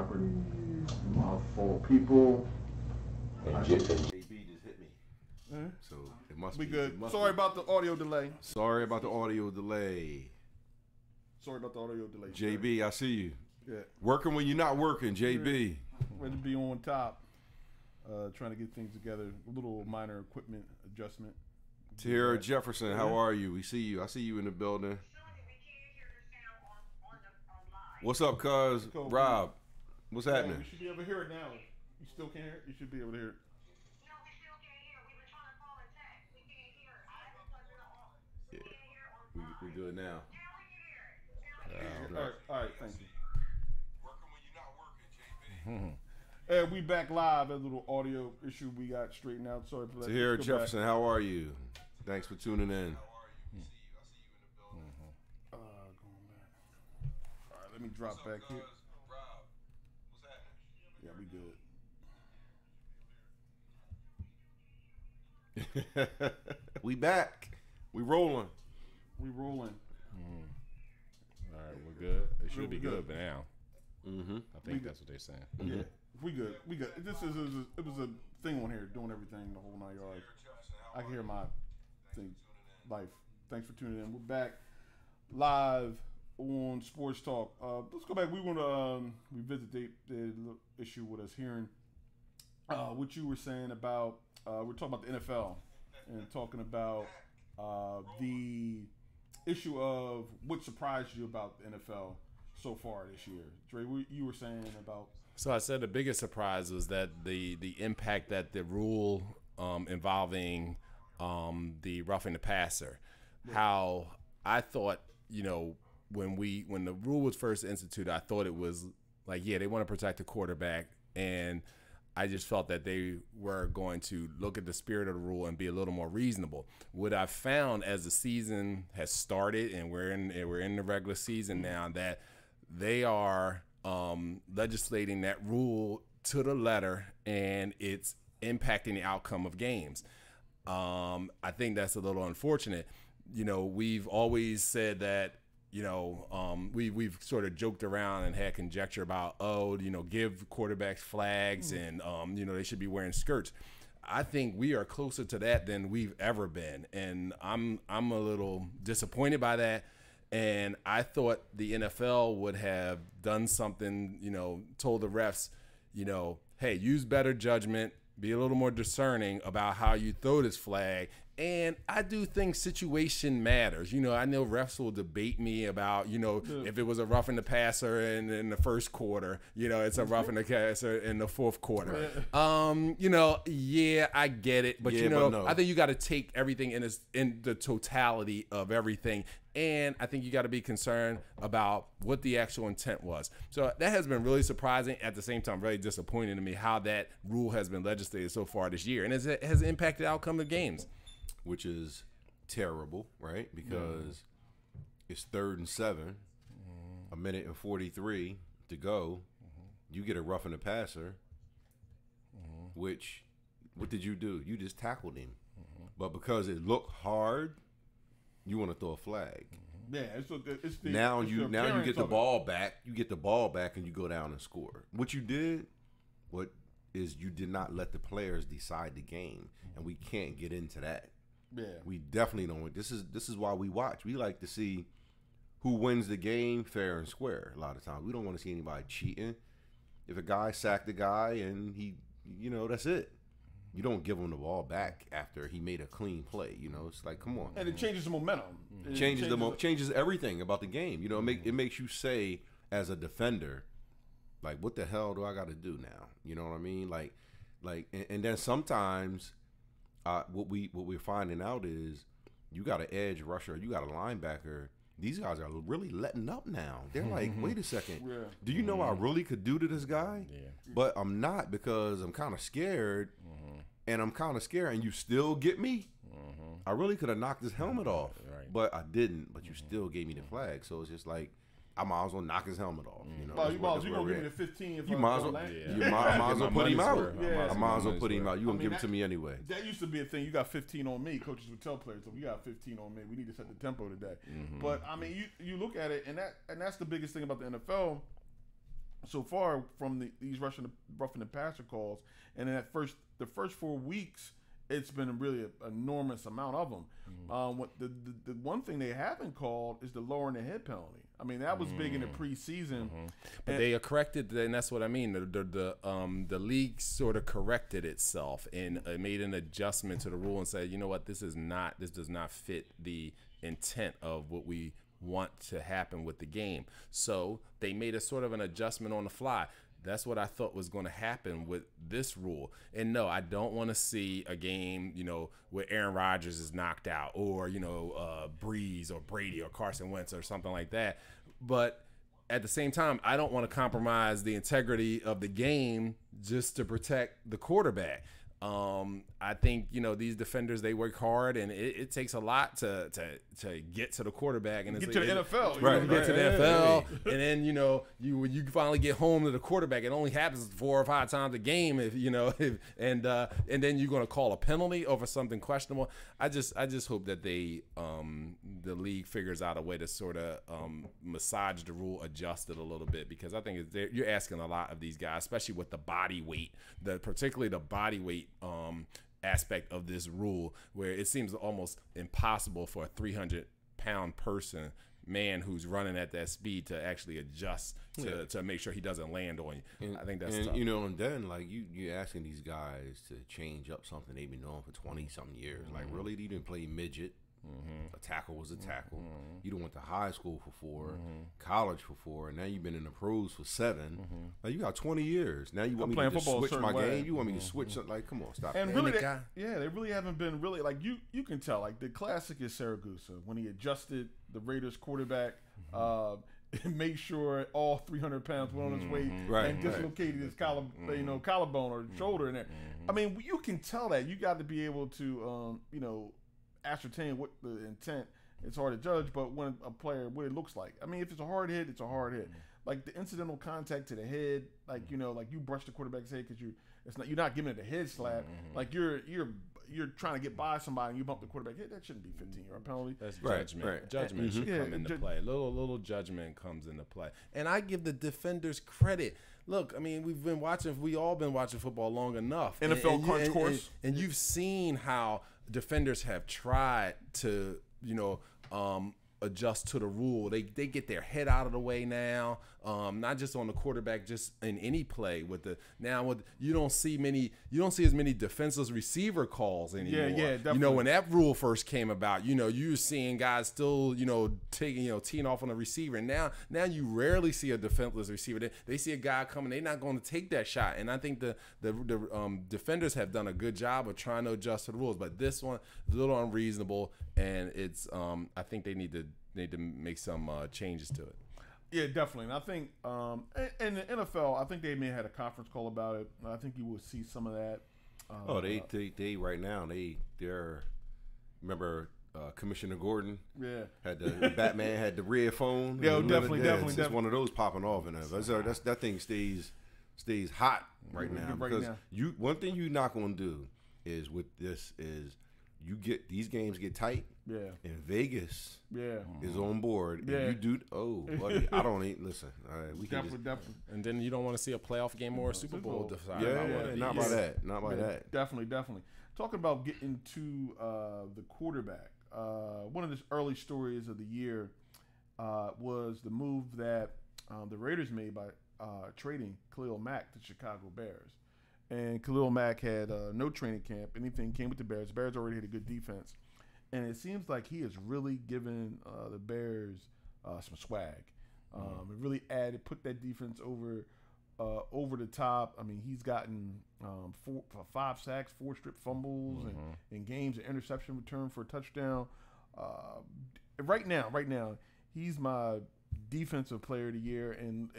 property, mouthful of people. And JB just hit me. So it must be good. Sorry about the audio delay. Sorry about the audio delay. Sorry about the audio delay. JB, I see you. Yeah. Working when you're not working, JB. Ready to be on top. Trying to get things together. A little minor equipment adjustment. Tara Jefferson, how are you? We see you. I see you in the building. What's up, cuz? Rob, what's happening? You should be able to hear it now. You still can't hear it? You should be able to hear it. No, we still can't hear it. We've been trying to call and text. We can't hear it. I haven't touched it at all. We can't hear it on the We do it now. Now we can hear it. All right, thank you. Working when you're not working, JB. And we back live. A little audio issue we got straightened out. Sorry for that. Tahira Jefferson, how are you? Thanks for tuning in. Going back. All right, let me drop back here. Yeah, we good. We back. We rolling. We rolling. All right, we're good. It should be good by now. I think that's what they're saying. Yeah, we good. We good. It was a thing on here doing everything the whole 9 yards. I can hear my thing. Life. Thanks for tuning in. We're back live on Sports Talk. Let's go back. We want to revisit the issue with us hearing what you were saying about. We're talking about the NFL and talking about the issue of what surprised you about the NFL so far this year. Dre, you were saying about. So I said the biggest surprise was that the impact that the rule involving the roughing the passer, how I thought, when the rule was first instituted, I thought it was like, yeah, they want to protect the quarterback, and I just felt that they were going to look at the spirit of the rule and be a little more reasonable. What I found as the season has started and we're in the regular season now, that they are legislating that rule to the letter, and it's impacting the outcome of games. I think that's a little unfortunate. We've always said that, we've sort of joked around and had conjecture about, give quarterbacks flags and, they should be wearing skirts. I think we are closer to that than we've ever been. And I'm a little disappointed by that. And I thought the NFL would have done something, told the refs, hey, use better judgment, be a little more discerning about how you throw this flag. And I do think situation matters. I know refs will debate me about, if it was a roughing the passer in the first quarter, it's a roughing the passer in the fourth quarter. Yeah, I get it. But, no. I think you got to take everything in the totality of everything. And I think you got to be concerned about what the actual intent was. So that has been really surprising. At the same time, very disappointing to me how that rule has been legislated so far this year. And it has impacted the outcome of games. Which is terrible, right? Because it's 3rd and 7, a minute and 43 to go. You get a roughing the passer, which, what did you do? You just tackled him. But because it looked hard, you want to throw a flag. Yeah, it's the now you get the ball back. You get the ball back and you go down and score. What you did, you did not let the players decide the game, and we can't get into that. Yeah, we definitely don't. This is why we watch. We like to see who wins the game fair and square. A lot of times, we don't want to see anybody cheating. If a guy sacked a guy and he, that's it. You don't give him the ball back after he made a clean play. It's like, come on. And it changes the momentum. It changes everything about the game. It makes you say as a defender, like, what the hell do I got to do now? You know what I mean? And then sometimes. What we're finding out is you got an edge rusher, you got a linebacker. These guys are really letting up now. They're like, wait a second. Yeah. Do you know I really could do to this guy? Yeah. But I'm not, because I'm kind of scared, and and you still get me? I really could have knocked his helmet off, but I didn't. But you still gave me the flag. So it's just like, I might as well knock his helmet off. You gonna give me the 15 if you might as well put him out. I might as well put him out. You gonna give it to me anyway. That used to be a thing. You got 15 on me. Coaches would tell players, "We got 15 on me. We need to set the tempo today." But I mean, you look at it, and that's the biggest thing about the NFL. so far from these roughing the passer calls, and in the first 4 weeks, it's been really an enormous amount of them. What the one thing they haven't called is the lowering the head penalty. I mean, that was big in the preseason. But they corrected, and that's what I mean. The league sort of corrected itself and made an adjustment to the rule and said, you know what, this does not fit the intent of what we want to happen with the game. So they made a sort of an adjustment on the fly. That's what I thought was going to happen with this rule. And no, I don't want to see a game, where Aaron Rodgers is knocked out, or Breeze or Brady or Carson Wentz or something like that. But at the same time, I don't want to compromise the integrity of the game just to protect the quarterback. I think these defenders, they work hard, and it takes a lot to get to the quarterback and get to the NFL, right? Get to the NFL, and then when you finally get home to the quarterback, it only happens 4 or 5 times a game. And then you're going to call a penalty over something questionable. I just hope that the league figures out a way to sort of massage the rule, adjust it a little bit, because I think you're asking a lot of these guys, especially with the body weight, particularly the body weight aspect of this rule, where it seems almost impossible for a 300-pound man who's running at that speed to actually adjust to make sure he doesn't land on you. And I think that's tough. And then like you're asking these guys to change up something they've been doing for 20-something years. Like, really, you didn't play midget. A tackle was a tackle. You done went to high school for 4, college for 4, and now you've been in the pros for 7. Like, you got 20 years. Now you want me to just switch my game? You want me to switch something? Like, come on, stop. And really, they really haven't been really, like, you can tell. Like, the classic is Saragusa when he adjusted the Raiders quarterback. Made sure all 300 pounds went on his weight and dislocated his collarbone or shoulder in there. I mean, you can tell that. You got to be able to, ascertain what the intent. It's hard to judge, but when a player, what it looks like. I mean, if it's a hard hit, it's a hard hit. Like the incidental contact to the head, like like you brush the quarterback's head because you're not giving it a head slap. Like you're trying to get by somebody and you bump the quarterback head. That shouldn't be 15-yard penalty. That's judgment. Right. Judgment should come into play. Little judgment comes into play, and I give the defenders credit. Look, I mean, we all been watching football long enough. NFL crunch course, and you've seen how defenders have tried to, adjust to the rule. They get their head out of the way now, not just on the quarterback, just in any play. You don't see as many defenseless receiver calls anymore. Yeah, definitely. When that rule first came about, you were seeing guys still, taking, teeing off on a receiver. And now you rarely see a defenseless receiver. They see a guy coming, they're not going to take that shot. And I think the defenders have done a good job of trying to adjust to the rules, but this one is a little unreasonable, and it's I think they need to make some changes to it. Yeah, definitely. And I think in the NFL, I think they may have had a conference call about it. I think you will see some of that. They right now they're remember Commissioner Gordon? Yeah. Had the Batman had the red phone. Yeah, definitely. It's one of those popping off in there. That thing stays hot right now. Because one thing you're not gonna do is with this is you get these games get tight. Yeah. And Vegas is on board. Yeah. And you do buddy, I don't even listen. All right, we definitely. And then you don't want to see a playoff game or a Super Bowl decided. Yeah, not by that. Not by that. Definitely. Talking about getting to the quarterback. One of the early stories of the year was the move that the Raiders made by trading Khalil Mack to Chicago Bears. And Khalil Mack had no training camp. Anything came with the Bears. The Bears already had a good defense. And it seems like he has really given the Bears some swag. It really put that defense over the top. I mean, he's gotten 5 sacks, 4 strip fumbles, and games, an interception return for a touchdown. Right now, he's my defensive player of the year, and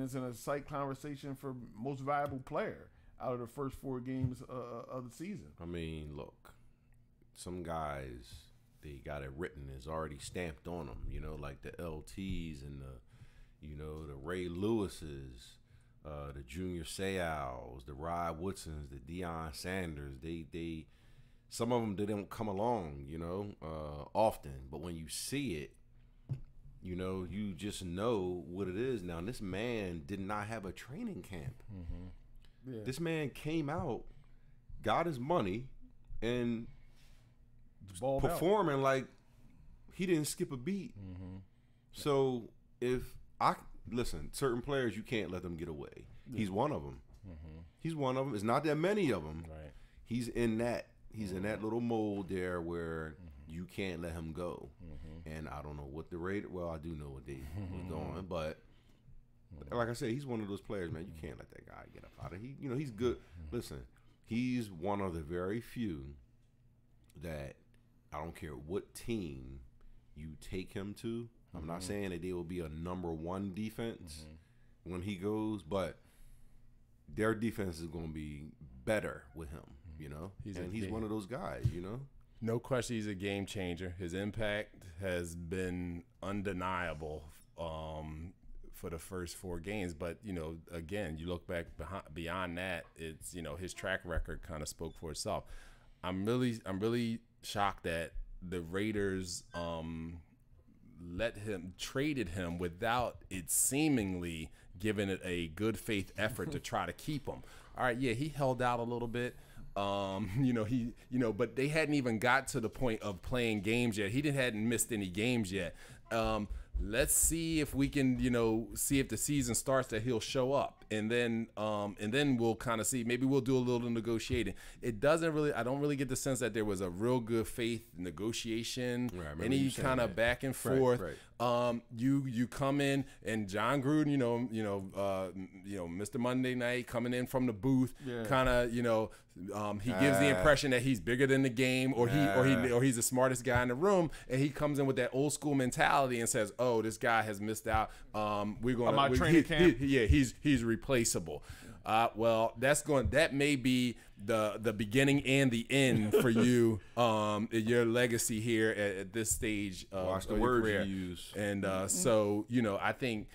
is in a site conversation for most valuable player out of the first 4 games of the season. I mean, look, some guys, they got it written. It's already stamped on them, like the LTs and the Ray Lewises, the Junior Seau's, the Rod Woodsons, the Deion Sanders. They some of them, they don't come along, often. But when you see it, You know, you just know what it is now. And this man did not have a training camp. Yeah. This man came out, got his money, and Balled performing like he didn't skip a beat. So if listen, certain players you can't let them get away. He's one of them. He's one of them. It's not that many of them. Right. He's in that. He's in that little mold there where you can't let him go. And I don't know what the rate. Well, I do know what they was going, but like I said, he's one of those players, man. You can't let that guy get up out of. You know, he's good. Listen, he's one of the very few that I don't care what team you take him to. I'm not saying that they will be a number one defense when he goes, but their defense is going to be better with him. You know, he's one of those guys. You know. No question, he's a game changer. His impact has been undeniable for the first 4 games. But, you know, again, you look back beyond that, it's, you know, his track record kind of spoke for itself. I'm really shocked that the Raiders traded him without it seemingly giving it a good faith effort to try to keep him. All right, yeah, he held out a little bit. But they hadn't even got to the point of playing games yet. He hadn't missed any games yet. Let's see if we can, see if the season starts that he'll show up, and then we'll kind of see. Maybe we'll do a little negotiating. I don't really get the sense that there was a real good faith negotiation, any kind of back and forth. Right. You come in, and John Gruden, Mr. Monday Night coming in from the booth, kind of, he gives the impression that he's bigger than the game, or he's the smartest guy in the room, and he comes in with that old school mentality and says, "Oh, this guy has missed out. We're going to training camp." He's replaceable." Well, that may be the beginning and the end for you, your legacy here at this stage of Watch the your words career. you use. And so I think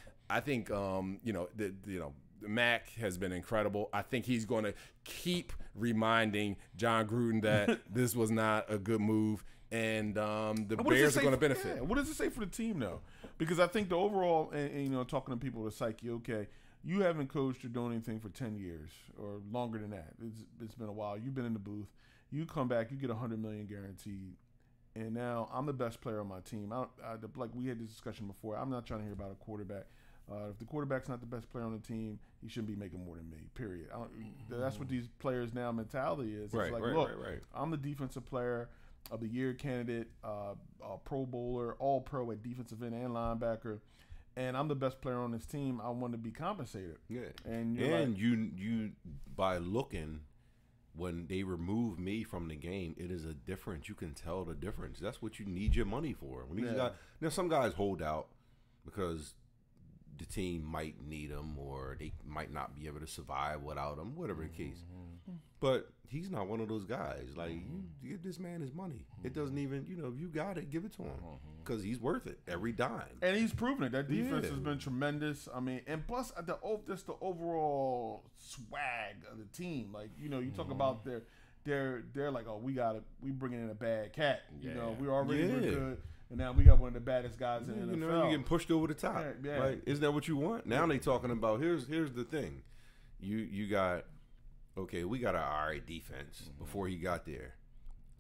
Mac has been incredible. I think he's going to keep reminding John Gruden that this was not a good move, and the Bears are going to benefit. Yeah. What does it say for the team, though? Because I think the overall, and talking to people, the psyche, okay, you haven't coached or done anything for 10 years or longer than that. It's been a while. You've been in the booth. You come back, you get $100 million guaranteed, and now I'm the best player on my team. Like we had this discussion before, I'm not trying to hear about a quarterback. If the quarterback's not the best player on the team, he shouldn't be making more than me, period. That's what these players now mentality is. It's I'm the defensive player of the year candidate, Pro Bowler, all pro at defensive end and linebacker, and I'm the best player on this team. I want to be compensated. Yeah. And you by looking, when they remove me from the game, it is a difference. You can tell the difference. That's what you need your money for. When these guys, some guys hold out because the team might need them, or they might not be able to survive without them, whatever the case. But he's not one of those guys. Like, you give this man his money. It doesn't even, if you got it, give it to him, because he's worth it every dime. And he's proven it. That defense has been tremendous. I mean, and plus just the overall swag of the team. Like, you talk about they're like, oh, we bringing in a bad cat. We already were good. And now we got one of the baddest guys in the NFL. You're getting pushed over the top. Yeah. Right? Isn't that what you want? Now they talking about, here's the thing. You got, okay, we got an all right defense before he got there.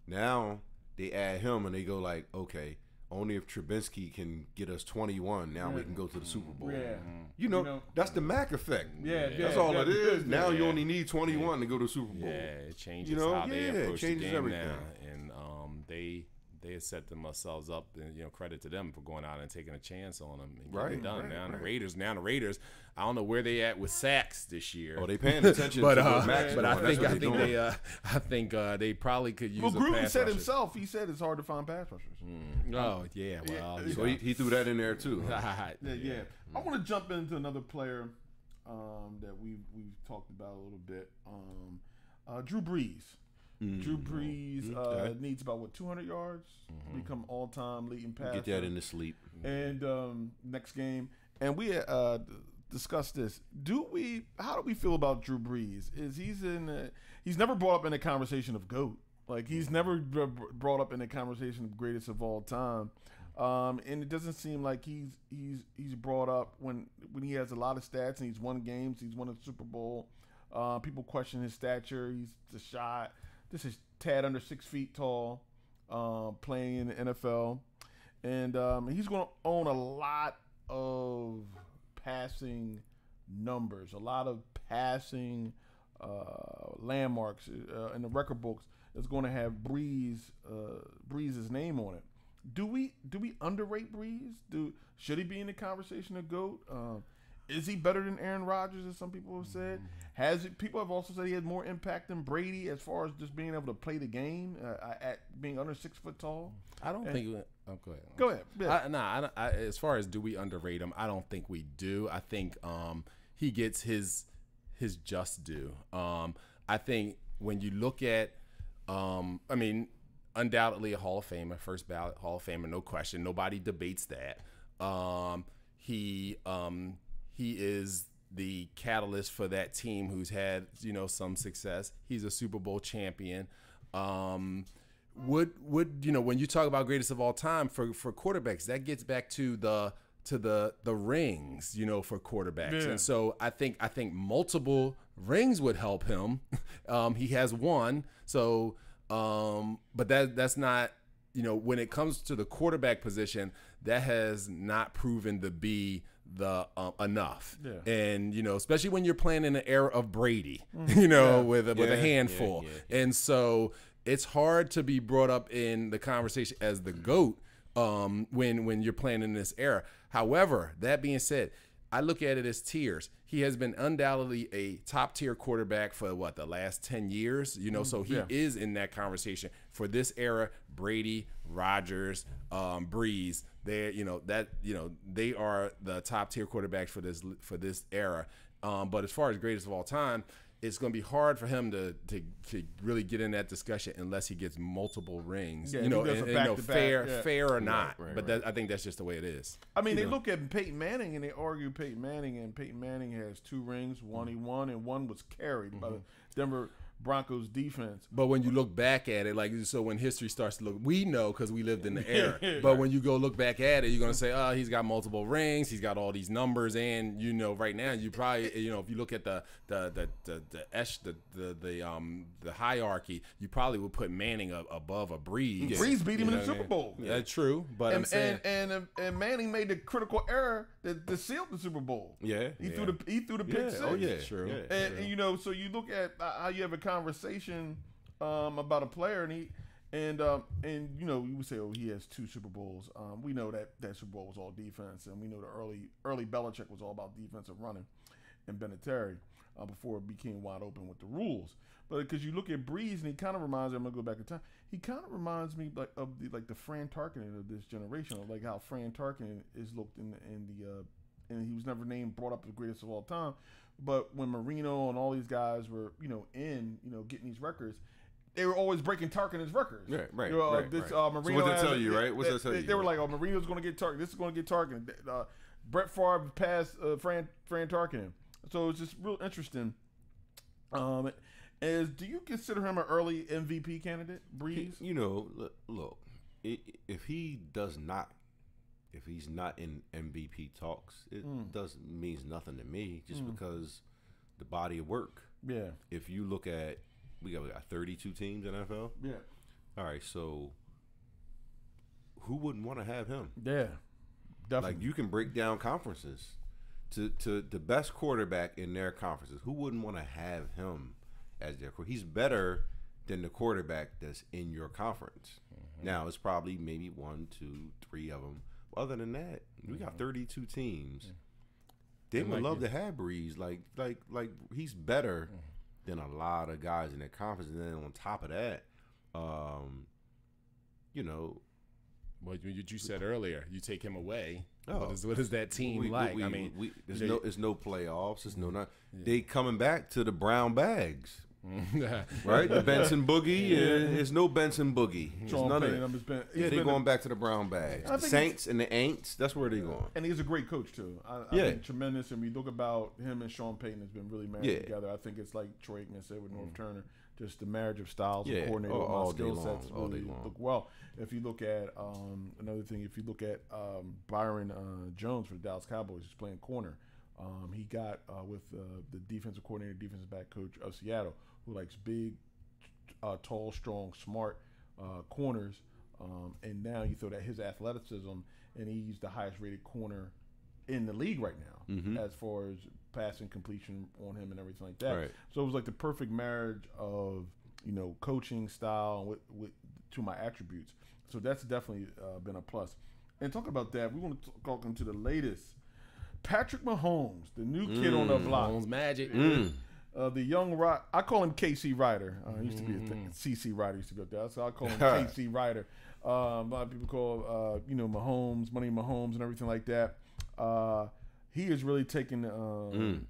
Now they add him and they go like, okay, only if Trubisky can get us 21, now we can go to the Super Bowl. Yeah. That's the Mac effect. Yeah. That's all it is. Now you only need 21 to go to the Super Bowl. Yeah, it changes how they approach the game everything. now. And they had set themselves up, and credit to them for going out and taking a chance on them and getting it done. Now the Raiders, I don't know where they at with sacks this year. Oh, they paying attention but, to what Max but doing. I think they probably could use. Well, a Gruden pass said rusher. himself. He said it's hard to find pass rushers. Oh yeah, well, So he threw that in there too. Yeah. I want to jump into another player that we've talked about a little bit. Drew Brees. Drew Brees needs about 200 yards to become all-time leading passer. Get that in the sleep. And next game, and we discussed this. How do we feel about Drew Brees? He's never brought up in a conversation of GOAT. Like, he's never brought up in a conversation of greatest of all time. And it doesn't seem like he's brought up when he has a lot of stats and he's won games. He's won a Super Bowl. People question his stature. He's the shot. This is tad under 6 feet tall, playing in the NFL, and he's going to own a lot of passing numbers, a lot of passing landmarks in the record books. It's going to have Breeze's name on it. Do we underrate Breeze? Should he be in the conversation of GOAT? Is he better than Aaron Rodgers, as some people have said? People have also said he had more impact than Brady as far as just being able to play the game at being under 6 foot tall. I don't think. Oh, go ahead. Go ahead. Yeah. As far as do we underrate him, I don't think we do. I think he gets his just due. I think when you look at, undoubtedly a Hall of Famer, first ballot Hall of Famer, no question. Nobody debates that. He is the catalyst for that team who's had, some success. He's a Super Bowl champion. When you talk about greatest of all time for quarterbacks, that gets back to the rings, for quarterbacks. Yeah. And so I think multiple rings would help him. He has one. So, but that's not, when it comes to the quarterback position, that has not proven to be the enough. Yeah. And, especially when you're playing in the era of Brady, with a handful. Yeah. And so it's hard to be brought up in the conversation as the GOAT when you're playing in this era. However, that being said, I look at it as tiers. He has been undoubtedly a top tier quarterback for the last 10 years, so he is in that conversation for this era. Brady, Rodgers, Breeze, they are the top tier quarterbacks for this era. But as far as greatest of all time, it's going to be hard for him to really get in that discussion unless he gets multiple rings, fair or not. But I think that's just the way it is. I mean, they look at Peyton Manning and they argue Peyton Manning, and Peyton Manning has 2 rings. One he won, and one was carried by the Denver Broncos defense. But when you look back at it, so when history starts to look, we know because we lived in the era. But when you go look back at it, you're going to say, oh, he's got multiple rings, he's got all these numbers, and right now you probably, if you look at the hierarchy, you probably would put Manning above a Breeze. Breeze beat him in the Super Bowl. Yeah, that's true. But and Manning made the critical error that sealed the Super Bowl. Yeah, he threw the pick six. Oh yeah, true. And so you look at how you have a conversation about a player, and you would say, oh, he has 2 Super Bowls. We know that Super Bowl was all defense, and we know the early Belichick was all about defensive running and Vinatieri before it became wide open with the rules. But because you look at Breeze, and he kind of reminds me, I'm gonna go back in time. He kind of reminds me of the Fran Tarkenton of this generation, of like how Fran Tarkenton is looked in and he was never brought up as the greatest of all time. But when Marino and all these guys were, getting these records, they were always breaking Tarkenton's records. Right. Marino, so what did that tell you, right? What's that tell you? They were like, oh, Marino's going to get Tarkenton. This is going to get Tarkenton. Brett Favre passed Fran Tarkenton. So it's just real interesting. Do you consider him an early MVP candidate, Breeze? Look, if he's not in MVP talks, it means nothing to me just because the body of work. Yeah. If you look at, we got 32 teams in NFL. Yeah. All right, so who wouldn't want to have him? Yeah, definitely. Like, you can break down conferences to the best quarterback in their conferences. Who wouldn't want to have him as their quarterback? He's better than the quarterback that's in your conference. Now, it's probably maybe 1, 2, 3 of them. Other than that, we got 32 teams. They would love to have Breeze. Like he's better than a lot of guys in their conference. And then on top of that, what you said earlier, you take him away. What is that team like? There's no playoffs. There's no. They coming back to the brown bags. Right? The Benson Boogie. There's no Benson Boogie. There's Sean none of Payton, it. he's They're been going back to the brown bags. I The think Saints and the Aints, that's where they're going. And he's a great coach too. I think tremendous. And we look about him and Sean Payton has been really married together. I think it's like Troy Aikman said with North Turner, just the marriage of styles, and coordinator, all skill sets really look well. If you look at another thing, if you look at Byron Jones for the Dallas Cowboys, who's playing corner. He got with the defensive coordinator, defensive back coach of Seattle, who likes big, tall, strong, smart corners. And now you throw that his athleticism, and he's the highest rated corner in the league right now as far as passing completion on him and everything like that. Right. So it was like the perfect marriage of coaching style with to my attributes. So that's definitely been a plus. And talking about that, we want to talk into the latest. Patrick Mahomes, the new kid on the block. Mahomes magic. The young I call him KC Ryder. Used to be a thing. CC Ryder used to go there, so I call him KC Ryder. A lot of people call Mahomes, Money Mahomes, and everything like that. He is really taking the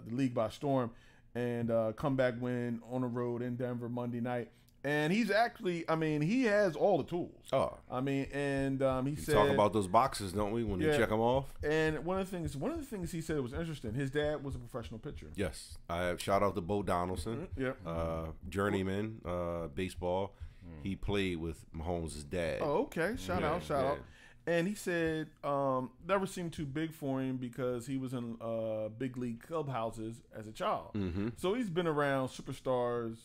league by storm, and comeback win on the road in Denver Monday night. And he's actually, he has all the tools. Oh, he said, talk about those boxes, don't we? When you check them off. And one of the things he said was interesting. His dad was a professional pitcher. Yes, I shout out to Bo Donaldson, journeyman, baseball. He played with Mahomes' dad. Oh, okay. Shout out. And he said never seemed too big for him because he was in big league clubhouses as a child. So he's been around superstars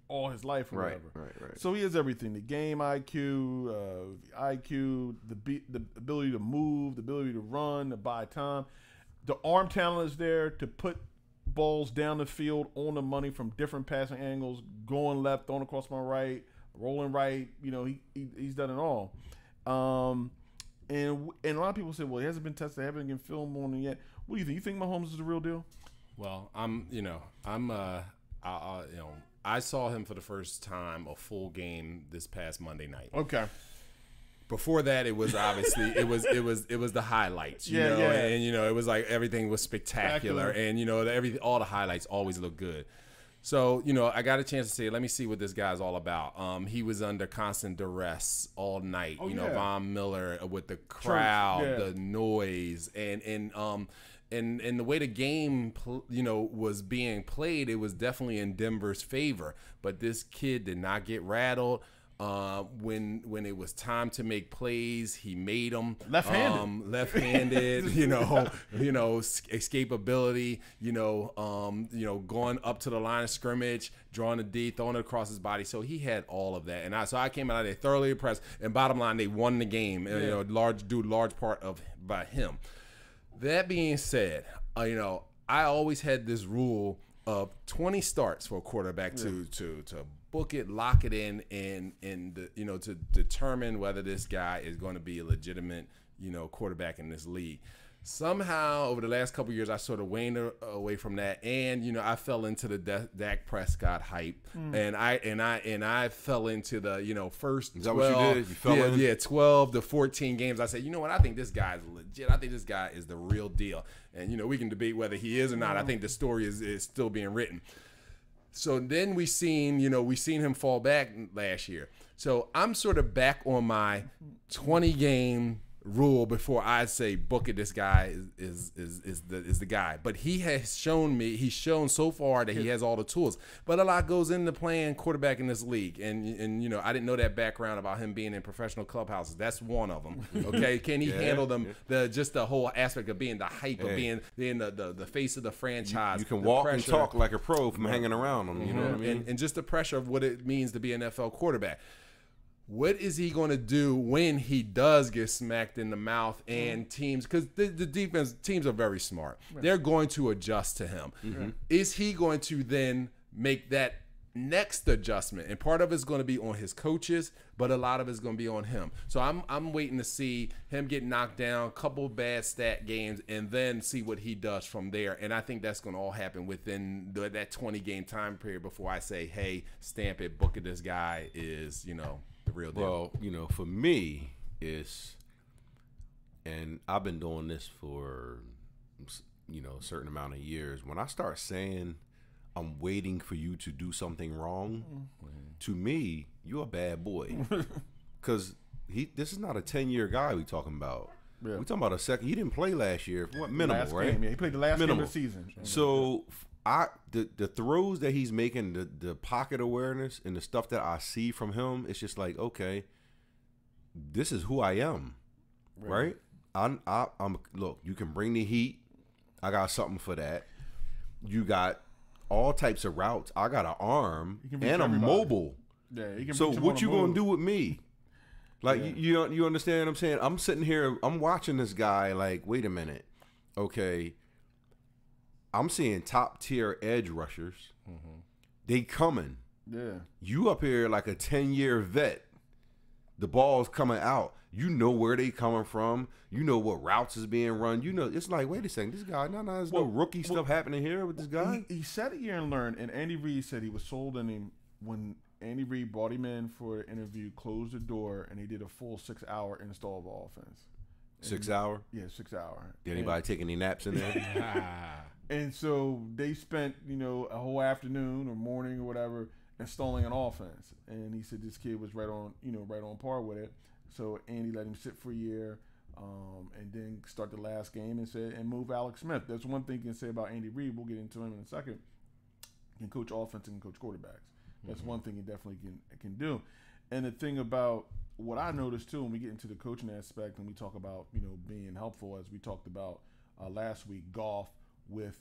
all his life or whatever. Right. So he has everything: the game IQ, the ability to move, the ability to run, to buy time. The arm talent is there to put balls down the field on the money from different passing angles, going left, throwing across my right, rolling right. He's done it all. And a lot of people say, well, he hasn't been tested, haven't been filmed on him yet. What do you think? You think Mahomes is the real deal? Well, I saw him for the first time a full game this past Monday night. Okay. Before that, it was obviously it was the highlights, you know, and it was like everything was spectacular, and all the highlights always look good. So I got a chance to say, let me see what this guy's all about. He was under constant duress all night. Von Miller with the crowd, the noise, and the way the game, was being played, it was definitely in Denver's favor. But this kid did not get rattled. When it was time to make plays, he made them left-handed. Escapability. Going up to the line of scrimmage, drawing a D, throwing it across his body. So he had all of that, and I came out of there thoroughly impressed. And bottom line, they won the game. Large part by him. That being said, I always had this rule of 20 starts for a quarterback to book it, lock it in, and to determine whether this guy is going to be a legitimate, quarterback in this league. Somehow, over the last couple of years, I sort of waned away from that, and I fell into the Dak Prescott hype, and I fell into the first 12. Is that what you did? You fell in? 12 to 14 games. I said, you know what? I think this guy is legit. I think this guy is the real deal, and we can debate whether he is or not. I think the story is still being written. So then we seen him fall back last year. So I'm sort of back on my 20 game rule before I say book it. This guy is the guy. But he's shown so far that he has all the tools. But a lot goes into playing quarterback in this league, and I didn't know that background about him being in professional clubhouses. That's one of them. Okay, can he handle them? The whole aspect of being the hype of being the face of the franchise. You can walk and talk like a pro from hanging around them. You know what I mean? And just the pressure of what it means to be an NFL quarterback. What is he going to do when he does get smacked in the mouth and teams, because the defense teams are very smart. Right. They're going to adjust to him. Mm-hmm. Is he going to then make that next adjustment? And part of it's going to be on his coaches, but a lot of it's going to be on him. So I'm waiting to see him get knocked down, a couple bad stat games, and then see what he does from there. And I think that's going to all happen within that 20-game time period before I say, hey, stamp it, book it, this guy is, the real deal. Well, for me, and I've been doing this for, a certain amount of years. When I start saying I'm waiting for you to do something wrong. To me, you're a bad boy. Because this is not a 10-year guy we talking about. Yeah. We talking about a second. He didn't play last year. What, minimal, last right? game, yeah. He played the last Minimal. game of the season. So the throws that he's making, the pocket awareness and the stuff that I see from him, it's just like, okay, this is who I am, right? I'm look. You can bring the heat. I got something for that. You got all types of routes. I got an arm and I'm mobile. Yeah, he can so beat what you gonna move. do with me? Like you understand what I'm saying? I'm sitting here, I'm watching this guy like, wait a minute. Okay. I'm seeing top tier edge rushers. They coming. Yeah. You up here like a 10-year vet. The ball's coming out. You know where they coming from. You know what routes is being run. You know, it's like, wait a second, this guy, there's no rookie stuff happening here with this guy. He sat a year and learned, and Andy Reid said he was sold on him when Andy Reid brought him in for an interview, closed the door, and he did a full 6-hour install of offense. 6 hour? Yeah, 6 hour. Did anybody take any naps in there? And so they spent, a whole afternoon or morning or whatever installing an offense. And he said this kid was right on par with it. So Andy let him sit for a year, and then start the last game and move Alex Smith. That's one thing you can say about Andy Reid. We'll get into him in a second. He can coach offense and coach quarterbacks. That's one thing he definitely can do. And the thing about what I noticed too, when we get into the coaching aspect and we talk about being helpful, as we talked about last week, Goff with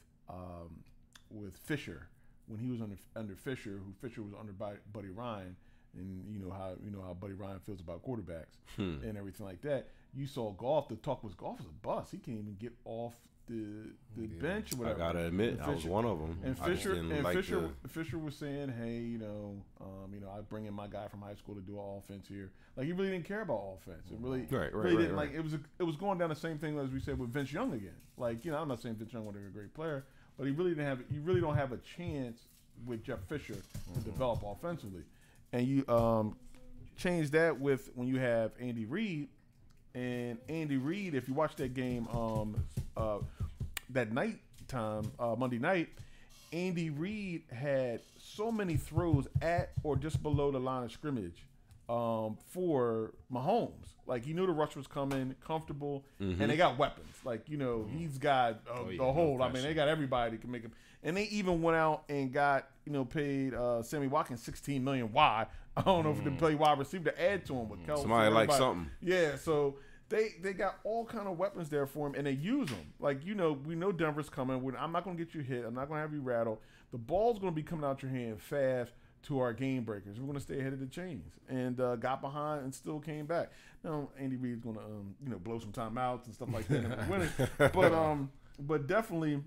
Fisher when he was under Fisher, who Fisher was under Buddy Ryan, and you know how Buddy Ryan feels about quarterbacks and everything like that. You saw Goff. The talk was Goff was a bust. He can't even get off the bench or whatever. I gotta admit, I was one of them. And Fisher was saying, hey, I bring in my guy from high school to do an offense here. Like he really didn't care about offense. It really, didn't. Like it was going down the same thing as we said with Vince Young again. Like I'm not saying Vince Young was a great player, but you really don't have a chance with Jeff Fisher to develop offensively. And you change that with when you have Andy Reid. And Andy Reid, if you watch that game that night time, Monday night, Andy Reid had so many throws at or just below the line of scrimmage for Mahomes. Like, he knew the rush was coming, comfortable, and they got weapons. Like, he's got the hold. I mean, they got everybody that can make him. And they even went out and got, paid Sammy Watkins $16 million. Why? I don't know if they play wide receiver to add to him with Kelsey. Somebody like something. Yeah, so they got all kind of weapons there for him, and they use them. Like, we know Denver's coming. I'm not going to get you hit. I'm not going to have you rattled. The ball's going to be coming out your hand fast to our game breakers. We're going to stay ahead of the chains. And got behind and still came back. Now, Andy Reid's going to, blow some timeouts and stuff like that and win it. But definitely,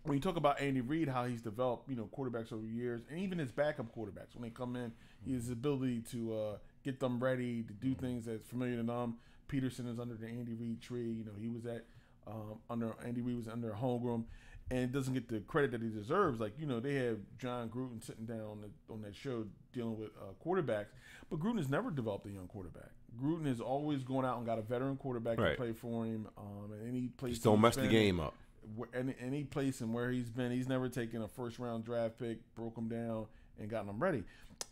when you talk about Andy Reid, how he's developed, quarterbacks over years, and even his backup quarterbacks, when they come in, his ability to get them ready to do things that's familiar to them. Peterson is under the Andy Reid tree. He was Andy Reid was under Holmgren, and doesn't get the credit that he deserves. Like, they have John Gruden sitting down on that show dealing with quarterbacks, but Gruden has never developed a young quarterback. Gruden has always gone out and got a veteran quarterback to play for him. And any place just don't mess the game up. Any place and where he's been, he's never taken a first-round draft pick, broke him down, and gotten them ready.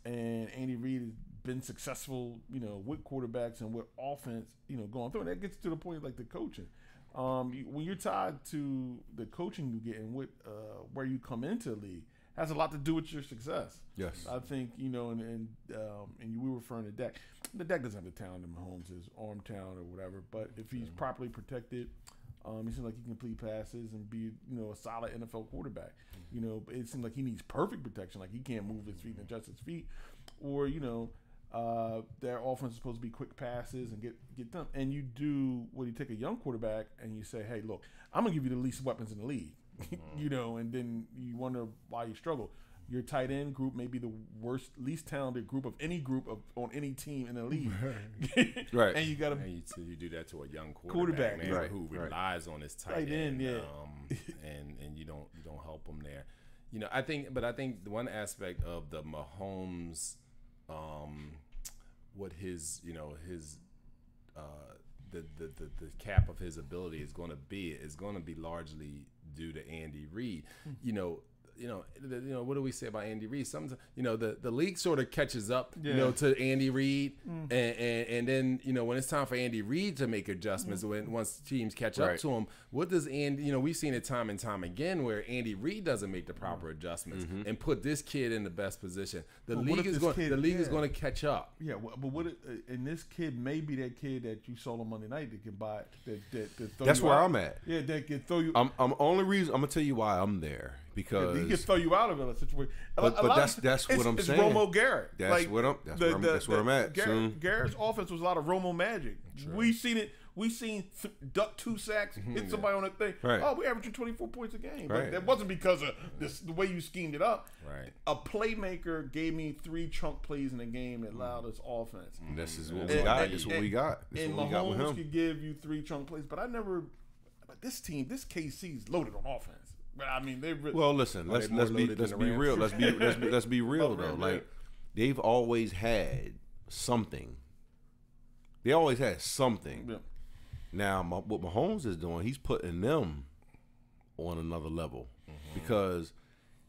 And Andy Reid has been successful, with quarterbacks and with offense, going through. And that gets to the point like the coaching. When you're tied to the coaching you get and with where you come into the league, has a lot to do with your success. Yes, I think and you were referring to Dak. The Dak doesn't have the talent in Mahomes' arm talent or whatever, but if he's properly protected. He seems like he can complete passes and be, a solid NFL quarterback. It seems like he needs perfect protection. Like, he can't move his feet and adjust his feet. Or, their offense is supposed to be quick passes and get done. And you take a young quarterback and you say, hey, look, I'm going to give you the least weapons in the league. And then you wonder why you struggle. Your tight end group may be the worst, least talented group of any group on any team in the league. Right. And you got to you do that to a young quarterback man, right, who relies on his tight end. And you don't help him there. I think the one aspect of the Mahomes, what his the cap of his ability is going to be largely due to Andy Reid. what do we say about Andy Reid? Sometimes, the league sort of catches up, Yeah. to Andy Reid, and then when it's time for Andy Reid to make adjustments, once teams catch up to him, what does Andy? We've seen it time and time again where Andy Reid doesn't make the proper adjustments and put this kid in the best position. The league is going to catch up. Yeah, but and this kid may be that kid that you saw on Monday night that can buy that throw That's you where out. I'm at. Yeah, that can throw you. I'm only reason I'm gonna tell you why I'm there because he can throw you out of a situation. But that's what I'm saying. It's Romo Garrett. That's where I'm at. Garrett's offense was a lot of Romo magic. True. We've seen it. We've seen duck 2 sacks, hit somebody on the thing. Right. Oh, we're averaging 24 points a game. Right. But that wasn't because of the way you schemed it up. Right. A playmaker gave me 3 chunk plays in a game that allowed us offense. This is what we got. This is what we got. This is And what we got with Mahomes him. could give you 3 chunk plays, but this team, this KC's loaded on offense. But I mean, they really. Well, listen. Let's be real. Let's be real though. Like they've always had something. They always had something. Yeah. Now, what Mahomes is doing, he's putting them on another level because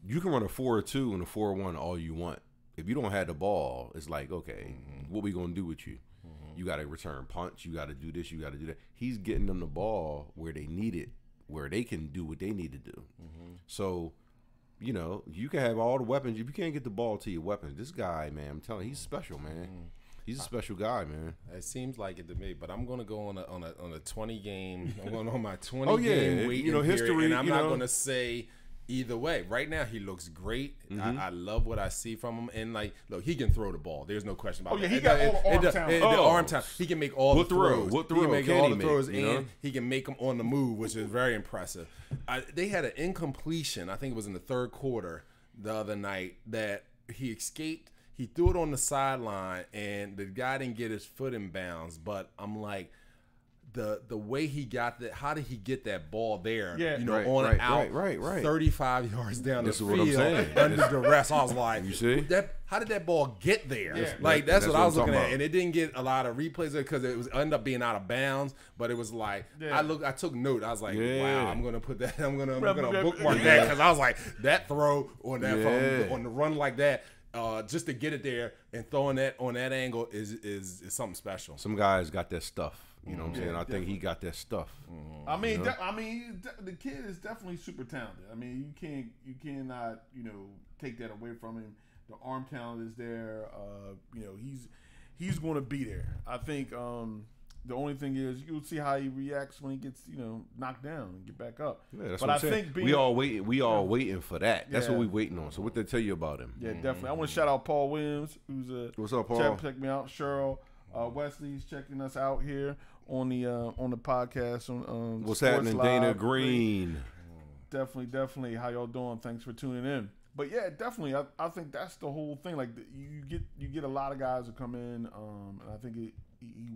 you can run a 4-2 and a 4-1 all you want. If you don't have the ball, it's like, okay, what we gonna do with you? You got to return punch. You got to do this. You got to do that. He's getting them the ball where they need it, where they can do what they need to do. So, you can have all the weapons. If you can't get the ball to your weapons, this guy, man, I'm telling you, he's special, man. He's a special guy, man. It seems like it to me, but I'm going to go on a 20 game. I'm going on my 20 game waiting history, period, and I'm not going to say either way. Right now, he looks great. I love what I see from him, and look, he can throw the ball. There's no question about that. Oh yeah, he got all the arm talent. The arm talent. He can make all the throws. What He can make all the throws, you and he can make them on the move, which is very impressive. They had an incompletion. I think it was in the third quarter the other night that he escaped. He threw it on the sideline, and the guy didn't get his foot in bounds. But I'm like, the way he got that, how did he get that ball there? Yeah. Right. 35 yards down This the is what I'm field saying. under duress. I was like, You see? how did that ball get there? Yeah. That's what I was I'm looking talking at, about. and it didn't get a lot of replays because it was ended up being out of bounds. But it was like I took note. I was like, wow, I'm gonna put that. I'm gonna bookmark that because I was like, that throw on that on the run like that. Just to get it there and throwing that on that angle is something special. Some guys got that stuff. You know what I'm saying? I think he got that stuff. I mean, the kid is definitely super talented. I mean, you cannot take that away from him. The arm talent is there. He's going to be there. I think the only thing is you'll see how he reacts when he gets knocked down and get back up. Yeah, that's but what I'm I saying. think We all waiting for that. That's what we waiting on. So what they tell you about him? Yeah, definitely. I want to shout out Paul Williams, who's What's up, Paul? Check me out. Cheryl Wesley's checking us out here on the podcast on What's Sports happening, Live. Dana Green? Definitely. How y'all doing? Thanks for tuning in. But yeah, definitely. I think that's the whole thing. Like you get a lot of guys who come in, and I think he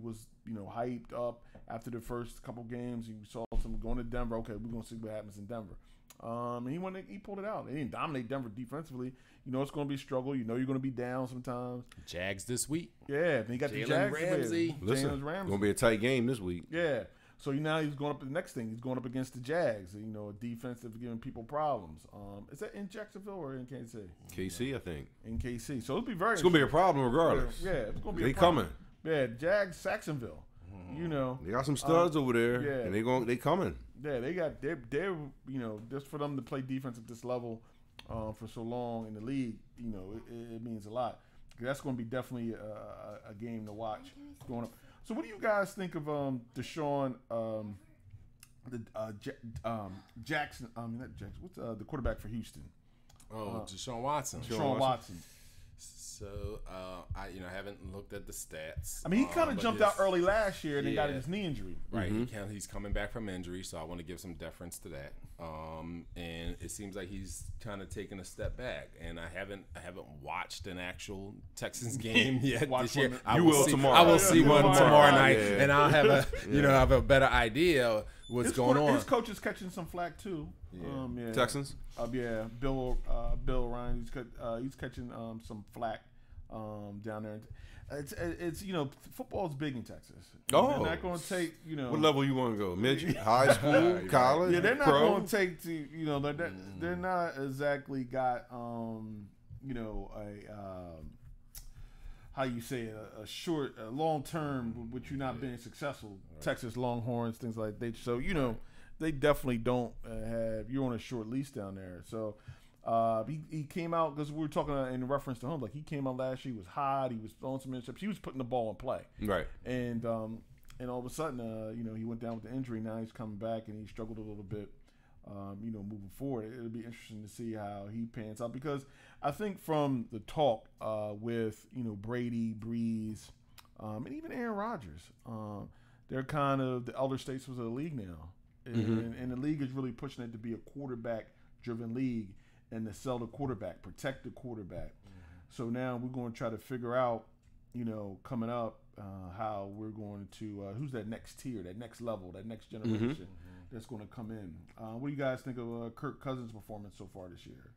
was hyped up after the first couple games. You saw some going to Denver. Okay, we're gonna see what happens in Denver. And he pulled it out. They didn't dominate Denver defensively. It's going to be a struggle. You're going to be down sometimes. Jags this week. Yeah, then you got the Jags. Ramsey. Listen, Jalen Ramsey. Gonna be a tight game this week. Yeah. So now he's going up. The next thing he's going up against the Jags. A defense that's giving people problems. Is that in Jacksonville or in KC? KC, I think. In KC. So it'll be very. It's gonna be a problem regardless. Yeah, it's going to be. They a problem. coming. Yeah, Jags, Saxonville. They got some studs over there, yeah. and they coming. Yeah, they're just for them to play defense at this level for so long in the league, it means a lot. That's going to be definitely a game to watch going up. So, what do you guys think of Deshaun, Jackson? Not Jackson. What's the quarterback for Houston? Deshaun Watson. Deshaun Watson. So I haven't looked at the stats. I mean, he kind of jumped out early last year and then got his knee injury. Right, he's coming back from injury, so I want to give some deference to that. And it seems like he's kind of taken a step back. And I haven't watched an actual Texans game yet this year. You will tomorrow. I will see one tomorrow night, yeah. and I'll have have a better idea what's going on. His coach is catching some flack too. Texans. Bill Ryan. He's catching some flack down there. It's football's big in Texas. Oh. They're not going to take What level you want to go? Midget, high school, college, yeah, they're not pro? going to take to they're not exactly got how you say it, a long term with you not being successful. Right. Texas Longhorns, things like that. So they definitely don't have. You're on a short lease down there. So he came out because we were talking in reference to him. Like he came out last year, he was hot. He was throwing some interceptions. He was putting the ball in play. Right. And all of a sudden, he went down with the injury. Now he's coming back and he struggled a little bit. Moving forward, it'll be interesting to see how he pans out because I think from the talk with Brady, Breeze, and even Aaron Rodgers, they're kind of the elder statesmen of the league now, and the league is really pushing it to be a quarterback-driven league and to sell the quarterback, protect the quarterback. So now we're going to try to figure out, coming up, how we're going to who's that next tier, that next level, that next generation. That's going to come in. What do you guys think of Kirk Cousins' performance so far this year?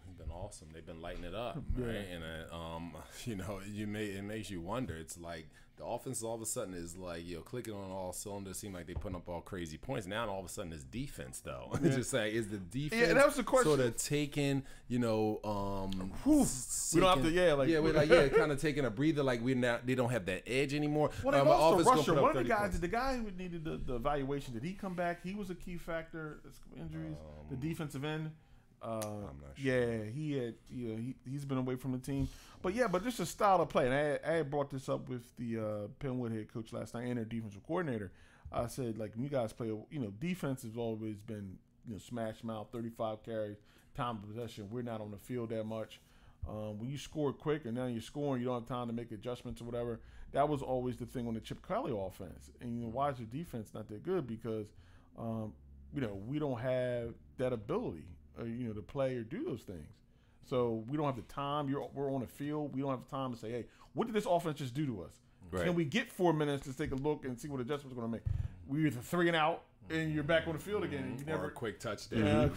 It's been awesome. They've been lighting it up, Yeah. right? And it makes you wonder. It's like the offense all of a sudden is like clicking on all cylinders. Seem like they putting up all crazy points. Now all of a sudden it's defense though. Yeah. It's just like is the defense Yeah, that was the question. sort of taking we don't have to kind of taking a breather. Like they don't have that edge anymore. Well, they lost offense to Russia. gonna put up One of the 30 guys, points. the guy who needed the evaluation, did he come back? He was a key factor. Injuries, the defensive end. I'm not sure. Yeah, he had. He's been away from the team. But just a style of play. And I had brought this up with the Penwood head coach last night and their defensive coordinator. I said, like, when you guys play, defense has always been, smash mouth, 35 carries, time of possession. We're not on the field that much. When you score quick and now you're scoring, you don't have time to make adjustments or whatever. That was always the thing on the Chip Kelly offense. And why is your defense not that good? Because, we don't have that ability, to play or do those things. So we don't have the time. We're on the field. We don't have time to say, hey, what did this offense just do to us? Right. Can we get 4 minutes to take a look and see what adjustments we're going to make? We're either 3 and out, and you're back on the field again. And you never or a quick touchdown.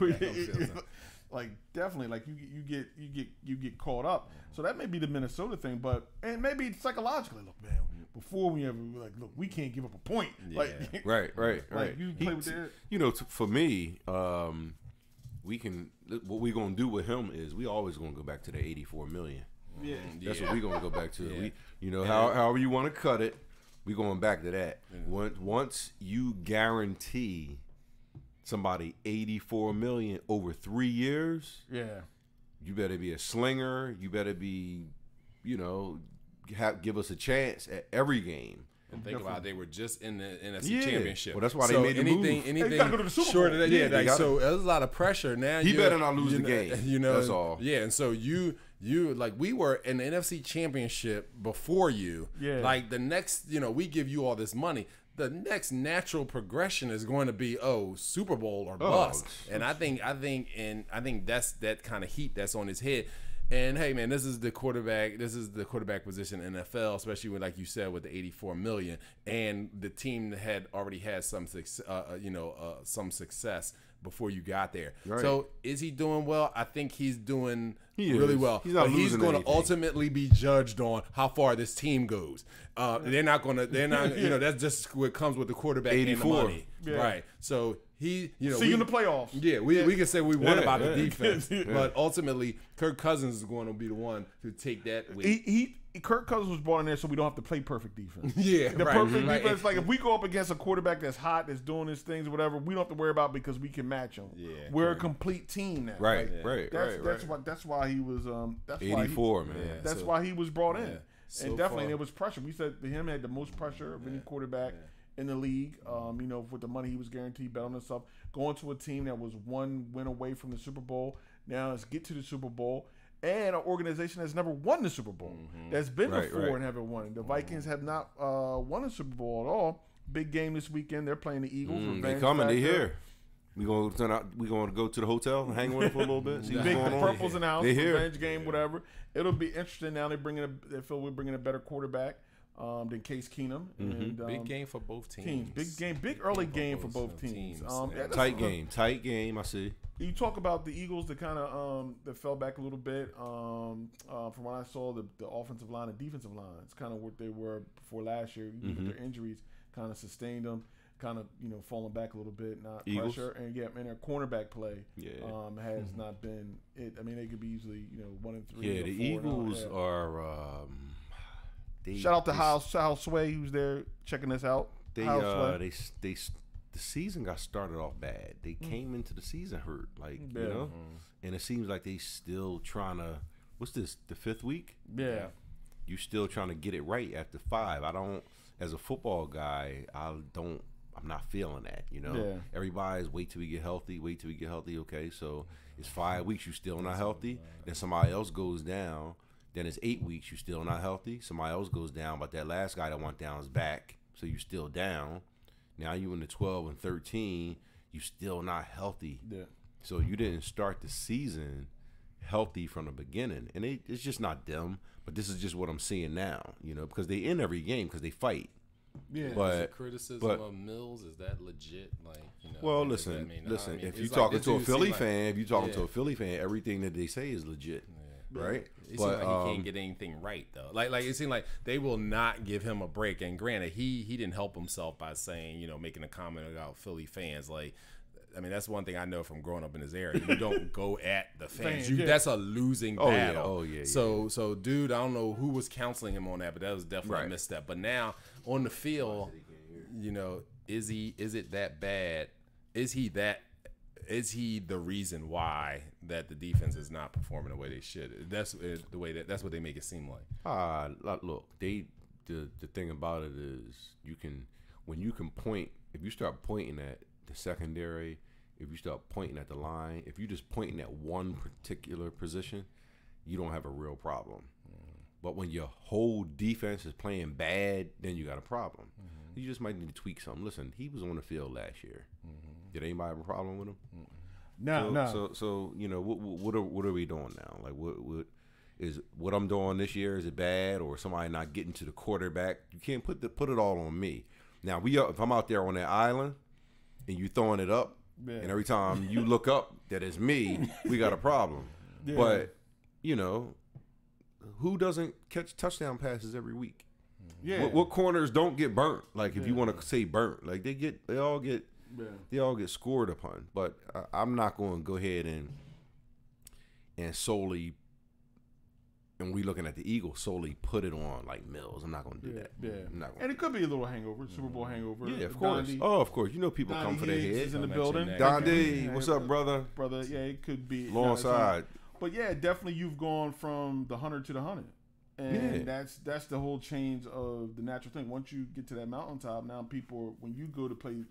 Like definitely, like you get caught up. So that may be the Minnesota thing, and maybe psychologically, look, man. Before we ever look, we can't give up a point. Yeah. Like Right. Like you play with that. For me, we can. What we're gonna do with him is we always gonna go back to the 84 million. Yeah, That's what we're gonna go back to. Yeah. However you want to cut it, we going back to that. Once you guarantee somebody 84 million over 3 years, you better be a slinger. You better be, give us a chance at every game. And think about it, they were just in the NFC Championship. Well, that's why they made the move. They gotta go to the Super Bowl. Short of that, so there's a lot of pressure now. He better not lose the game. That's all. Yeah, and so you like we were in the NFC Championship before you. Yeah. Like the next, we give you all this money. The next natural progression is going to be Super Bowl or bust. And I think that's that kind of heat that's on his head. And hey, man, this is the quarterback position in NFL, especially with, like you said, with the 84 million, and the team had already had some success before you got there. Right. So is he doing well? I think he's doing He really is. well. He's not but he's losing going to anything. ultimately be judged on how far this team goes. They're not, that's just what comes with the quarterback 84. and the money. Yeah. Right. So he, see you in the playoffs. Yeah, we can say we won about the defense, Yeah. but ultimately Kirk Cousins is going to be the one to take that weight. Kirk Cousins was brought in there so we don't have to play perfect defense. Yeah, The right, perfect right. defense, like if we go up against a quarterback that's hot, that's doing his things, whatever, we don't have to worry about because we can match him. Yeah, We're a complete team now. Right, Like, right. That's why he was. That's 84, why man. Yeah. That's So- why he was brought in. Yeah. So And definitely far- there was pressure. We said him had the most pressure of any quarterback in the league. With the money he was guaranteed, bet on himself, going to a team that was one win away from the Super Bowl. Now let's get to the Super Bowl. And an organization that's never won the Super Bowl, that's been before and haven't won. The Vikings have not won a Super Bowl at all. Big game this weekend. They're playing the Eagles. They Revenge coming. They factor. here. We gonna go to the hotel and hang with them for a little bit. See what's Big going on. Purple's in the house. They here. Revenge game, whatever. It'll be interesting. Now they feel we're bringing a better quarterback. Than Case Keenum. And, big game for both teams. Big early game for both teams. Tight game. I see. You talk about the Eagles that kind of that fell back a little bit. From what I saw, the offensive line and defensive line, it's kind of what they were before last year. Their injuries kind of sustained them. Kind of falling back a little bit, not Eagles. pressure, and their cornerback play has not been it. I mean, they could be easily 1-3. Yeah, the Eagles are. Shout out to Hal Sway, who's there checking us out. The season got started off bad. They came into the season hurt, and it seems like they still trying to. What's this? The 5th week? Yeah. You still trying to get it right after 5. I don't. As a football guy, I'm not feeling that. Everybody's wait till we get healthy. Okay, so it's 5 weeks. You still not healthy. Then somebody else goes down. Then it's 8 weeks, you still not healthy. Somebody else goes down, but that last guy that went down is back, so you still down. Now you in the 12 and 13, you still not healthy. Yeah. So you didn't start the season healthy from the beginning, and it's just not them. But this is just what I'm seeing now, because they in every game because they fight. Yeah. But criticism of Mills, is that legit? Well, listen. If you're talking to a Philly fan, everything that they say is legit. Right, it seems like he can't get anything right though. Like it seemed like they will not give him a break. And granted, he didn't help himself by saying making a comment about Philly fans. That's one thing I know from growing up in this area. You don't go at the fans. That's a losing battle. So dude, I don't know who was counseling him on that, but that was definitely a misstep. But now on the field, is it that bad? Is he the reason why that the defense is not performing the way they should? That's that's what they make it seem like. Look, the thing about it is when you can point, if you start pointing at the secondary, if you start pointing at the line, if you just pointing at one particular position, you don't have a real problem. But when your whole defense is playing bad, then you got a problem. You just might need to tweak something. Listen, he was on the field last year. Did anybody have a problem with him? No. So what are we doing now? Like what I'm doing this year, is it bad, or somebody not getting to the quarterback? You can't put it all on me. Now if I'm out there on that island and you throwing it up, and every time you look up that it's me, we got a problem. Yeah. But who doesn't catch touchdown passes every week? Yeah. What corners don't get burnt? Like if you want to say burnt, like they all get scored upon. But I'm not going to go ahead and solely, and we looking at the Eagles, solely put it on like Mills. I'm not going to do that. Yeah. And it could be a little hangover, Super Bowl hangover. Yeah, of course. Of course. People come for their head. Is in the building. Don D, what's up, brother? Brother, it could be long side. But definitely you've gone from the 100 to the 100. And that's the whole change of the natural thing. Once you get to that mountaintop, now people, when you go to play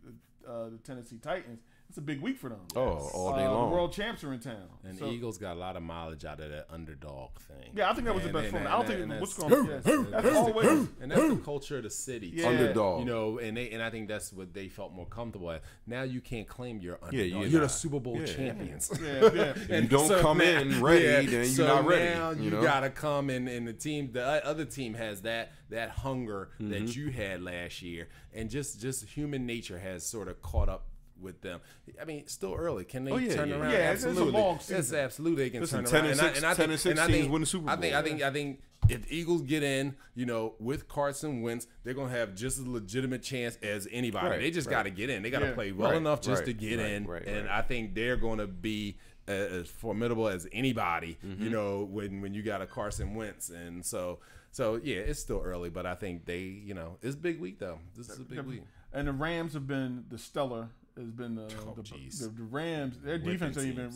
the Tennessee Titans, it's a big week for them. All day long. The world champs are in town. And the Eagles got a lot of mileage out of that underdog thing. Yeah, I think that was the best one. I don't think what's going to that's always, and that's the culture of the city. Yeah. Underdog. And I think that's what they felt more comfortable at. Now you can't claim you're underdog. You're the Super Bowl champions. And you don't come in ready, then you're not ready. Now you gotta come in, and the other team has that hunger that you had last year, and just human nature has sort of caught up with them. I mean, still early. Can they turn around? Yeah, absolutely. It's a long season. It's absolutely they can turn 10 around. and 6 teams win the Super Bowl. I think if the Eagles get in, with Carson Wentz, they're gonna have just as legitimate chance as anybody. They just got to get in. They got to play well enough just to get in, and I think they're going to be as formidable as anybody. When you got a Carson Wentz, and so it's still early, but I think they, it's a big week though. This is a big week. And the Rams have been the stellar. Has been the Rams. Their defense ain't even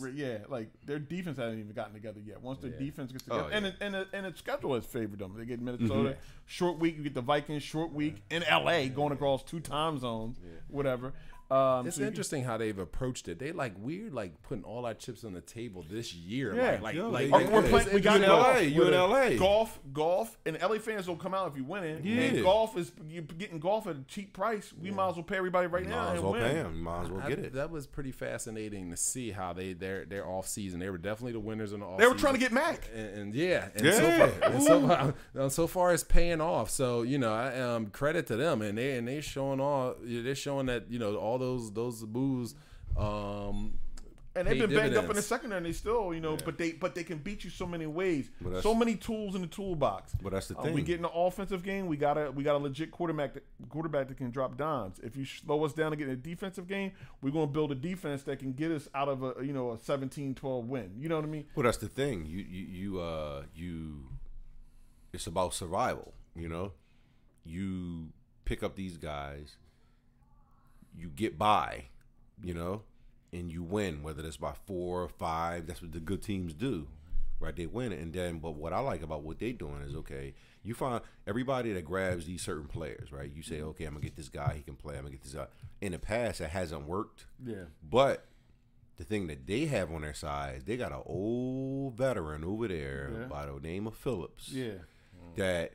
their defense hasn't even gotten together yet. Once their defense gets together, and the schedule has favored them. They get Minnesota short week. You get the Vikings short week in LA, going across 2 time zones, whatever. It's so you- interesting how they've approached it. They like weird, like putting all our chips on the table this year. Yeah. like Yeah, like they- We're playing, we got You in golf. LA, you in LA. Golf, and LA fans don't come out if you win it. Yeah. And golf is you're getting golf at a cheap price. We might as well pay everybody right now Might as and well win. pay him. Might as well get it. That was pretty fascinating to see how their off season. They were definitely the winners in the off. They were trying to get Mac. and Yeah. so far it's paying off. So credit to them, and they showing all. They're showing that all those moves. And they've pay been banged up in the dividends. secondary, and they still, but they can beat you so many ways. But that's- So many tools in the toolbox. But that's the thing. We get in the offensive game. We got a legit quarterback that can drop dimes. If you slow us down to get in the defensive game, we're going to build a defense that can get us out of a 17-12 win. You know what I mean? Well, that's the thing. It's about survival. You pick up these guys, you get by, and you win, whether it's by 4 or 5. That's what the good teams do, right? They win, and then. But what I like about what they're doing is, okay, you find everybody that grabs these certain players, right? You say, okay, I'm gonna get this guy. He can play. I'm gonna get this guy. In the past, it hasn't worked. Yeah. But the thing that they have on their side, they got an old veteran over there by the name of Phillips. Yeah. That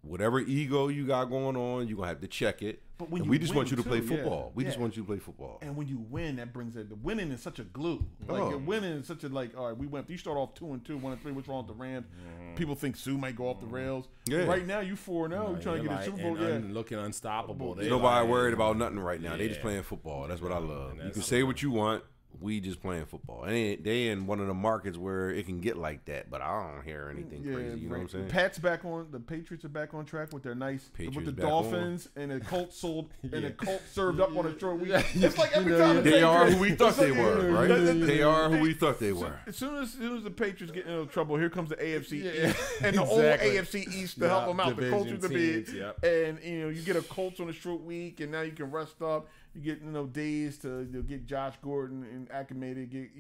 whatever ego you got going on, you're going to have to check it. But when and you we just win want you to play too, football. yeah. We just Yeah. want you to play football. And when you win, that brings it. The winning is such a glue. Like Oh. winning is such a all right. We went. You start off 2-2, 1-3. What's wrong with the Rams? People think Sue might go off the rails. Yeah. Right now, you 4-0. You're trying to get a Super Bowl. Yeah. Looking unstoppable. They Nobody like- worried about nothing right now. They just Yeah. playing football. That's what I love. And You that's can say what you want. We just playing football. And they in one of the markets where it can get like that, but I don't hear anything crazy. You know what I'm saying? Pat's back on. The Patriots are back on track with their with Patriots the back Dolphins, and the Colts sold, and the Colts served up on a short week. Yeah. It's like every time the They are Patriots- who we thought they it's were, like- right? They are who we thought they were. As soon as the Patriots get into trouble, here comes the AFC Yeah. East and the old Exactly. AFC East to help them out. The Division Colts are the big, teams, yep. and you get a Colts on a short week, and now you can rest up. You get days to get Josh Gordon and acclimated, get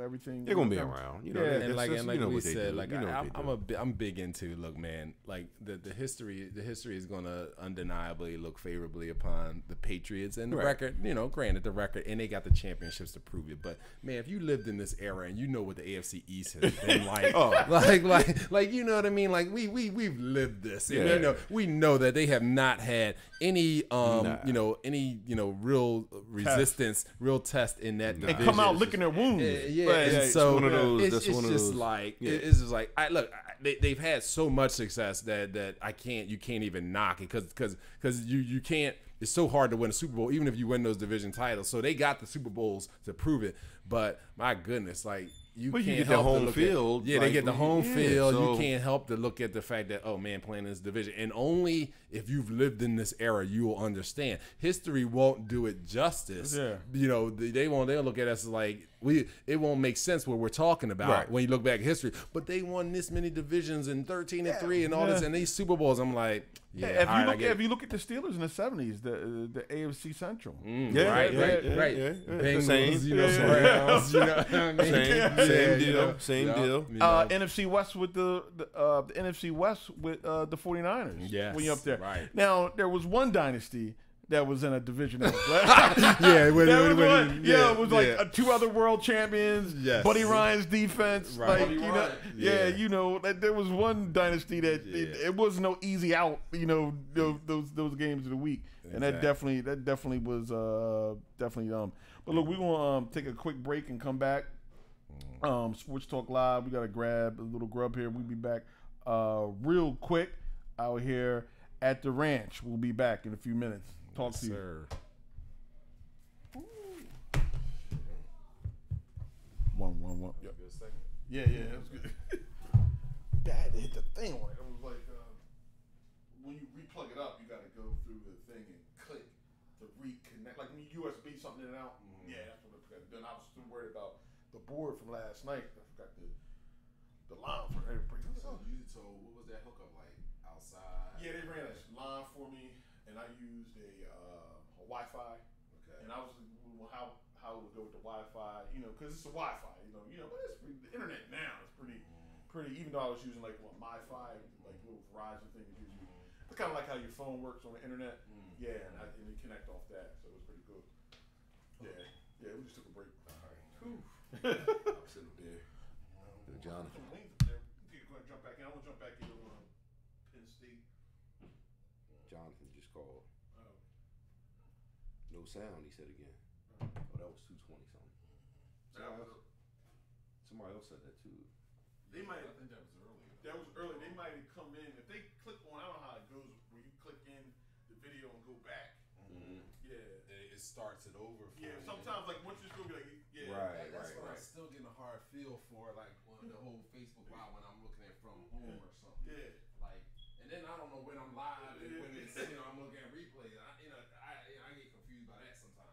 everything. They're gonna be around. Yeah. that's And like just- we what they said, do. like You know what they do. I'm big into look, man. Like the history is going to undeniably look favorably upon the Patriots and the Right. record. Granted the record, and they got the championships to prove it. But man, if you lived in this era and you know what the AFC East has been like, like you know what I mean. Like we've lived this, and Yeah. we know that they have not had any real resistance, real test in that. They division. come out licking their wounds. Yeah, Right, and yeah. so one of those- it's, that's it's one of just those- like yeah. it's just like they've had so much success that you can't even knock it because you can't. It's so hard to win a Super Bowl even if you win those division titles. So they got the Super Bowls to prove it. But my goodness, like. You Well, can't you get the help to home look field, At, yeah, like, they get the home yeah, field. so- You can't help to look at the fact that playing in this division, and only if you've lived in this era, you will understand. History won't do it justice. Yeah. They won't. They'll look at us like it won't make sense what we're talking about Right. when you look back at history. But they won this many divisions and 13-3 and all this and these Super Bowls. I'm like, yeah. If all right, I get if you look at the Steelers in the '70s, the AFC Central. Yeah, right. yeah. Bengals, Same. Browns, you know what I mean? Same deal. you know? Same Yeah. deal. You know. NFC West with the NFC West with the 49ers. Yes, when you're up there. right. Now there was one dynasty that was in a division that was Yeah, when- That when- was when- one. yeah, It was like yeah. 2 other world champions. Yes. Buddy Ryan's defense. Right. Like Buddy you know, Ryan. yeah, Yeah. like, there was one dynasty that Yeah. it was no easy out. Those games of the week, and that Exactly. definitely was definitely But look, we're gonna take a quick break and come back. Sports Talk Live. We gotta grab a little grub here. We'll be back real quick out here at the ranch. We'll be back in a few minutes. Talk to you. Sir. One. Yep. Yeah, that was good. I had to hit the thing on it. It was like when you replug it up, you got to go through the thing and click to reconnect. Like when you USB something in and out. Yeah, that's what I forgot. Then I was still worried about the board from last night. I forgot the line for everybody. So what was that hookup like outside? Yeah, they ran a line for me, and I used a Wi-Fi. Okay. And I was how it would go with the Wi-Fi, because it's a Wi-Fi, but it's the internet now is pretty. Even though I was using like MiFi, like little Verizon thing that gives you, it's kind of like how your phone works on the internet. Yeah, and you connect off that, so it was pretty cool. Yeah, we just took a break. All right. I'm sitting up there. Yo, Jonathan. Some wings up there. You can go ahead and jump back in. I want to jump back in on Penn State. Jonathan just called. Oh. No sound, he said again. Oh, that was 220 something. Somebody else said that too. They might. I think that was earlier. That was early. They might have come in. If they click on, I don't know how it goes, where you click in the video and go back. Mm-hmm. Yeah. It starts it over. For Yeah. you. Sometimes, like, once you still be like, yeah. Right. That's what I'm still getting a hard feel for, like on the whole Facebook Live when I'm looking at from home or something. Yeah. Like, and then I don't know when I'm live and when it's I'm looking at replays. I get confused by that sometimes.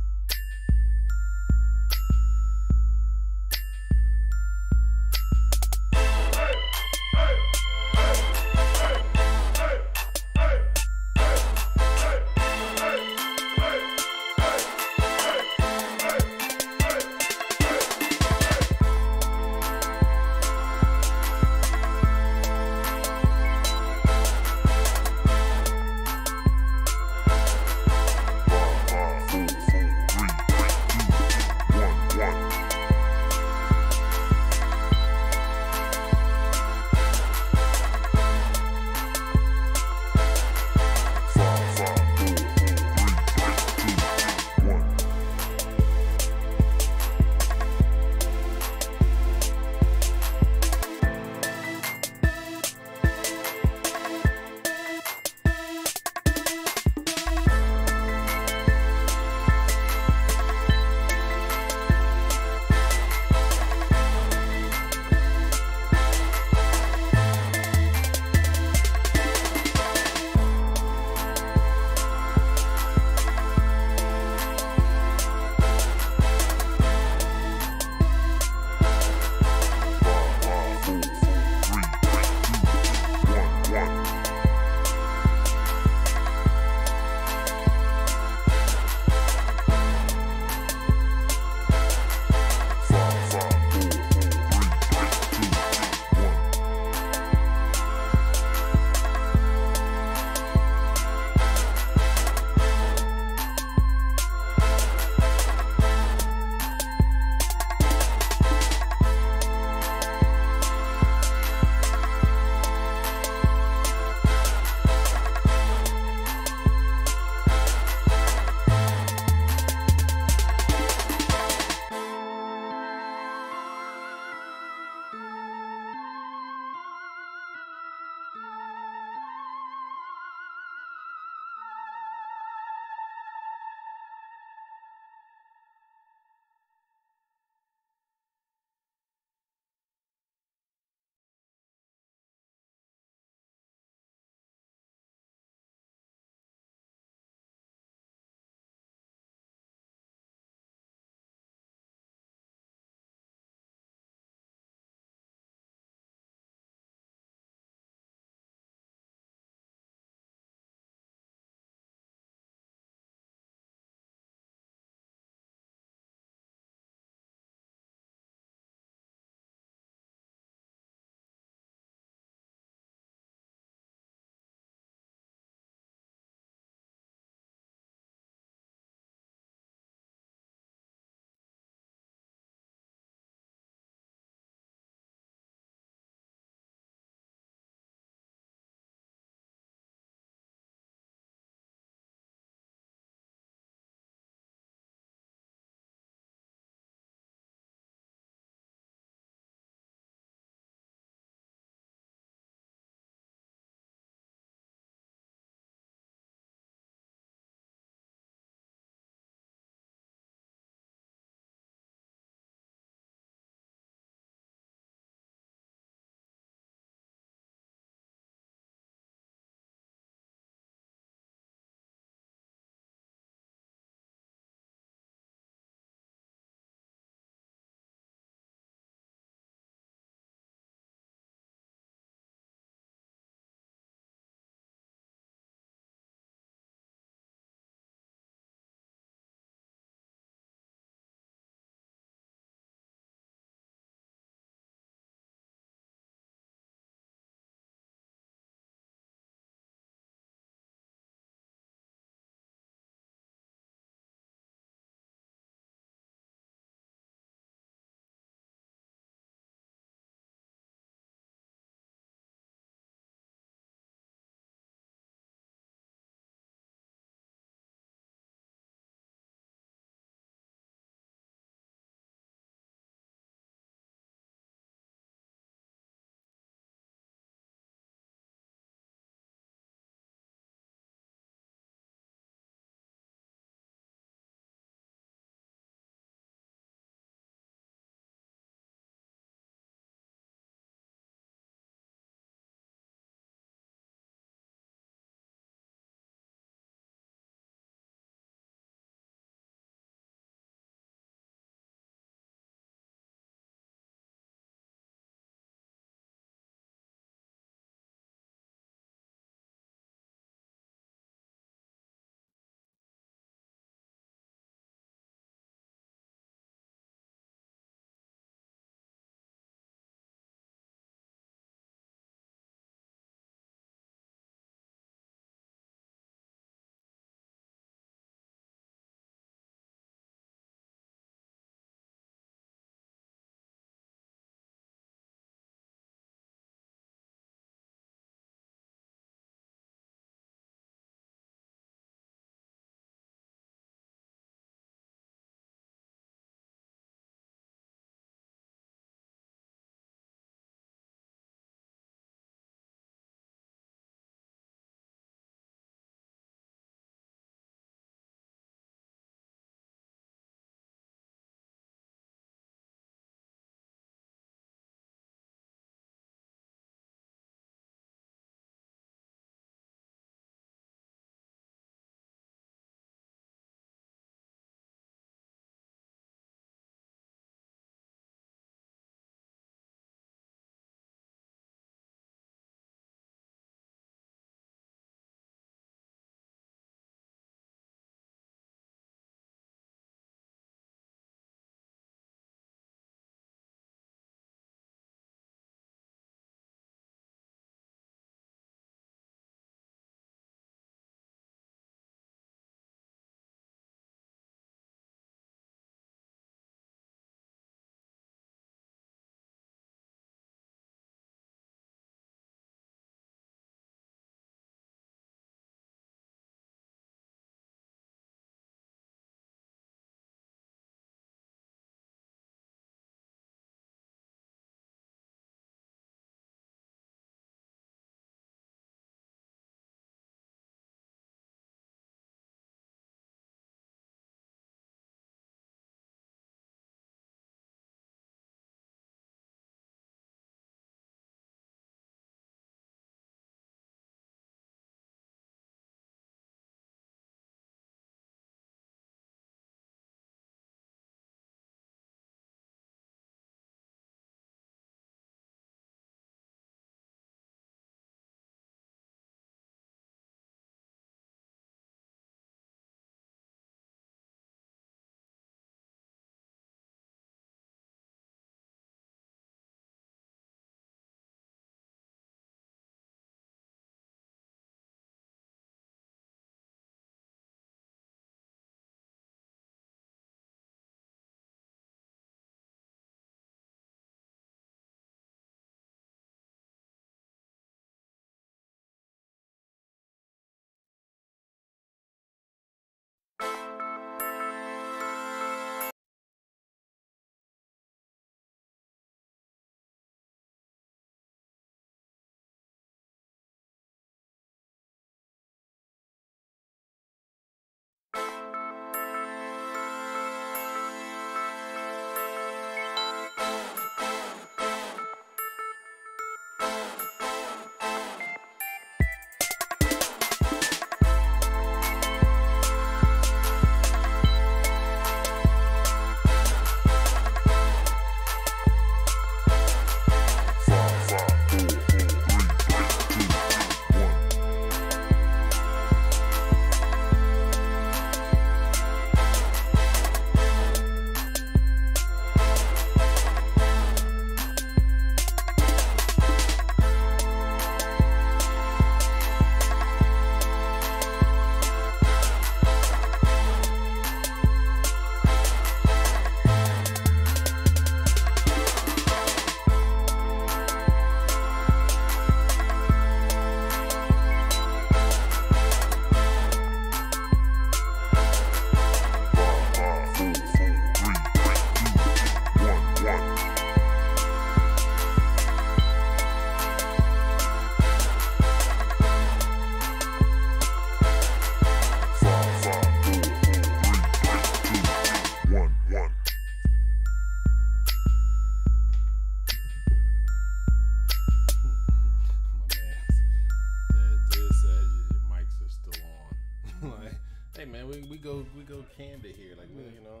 candy here, like you know.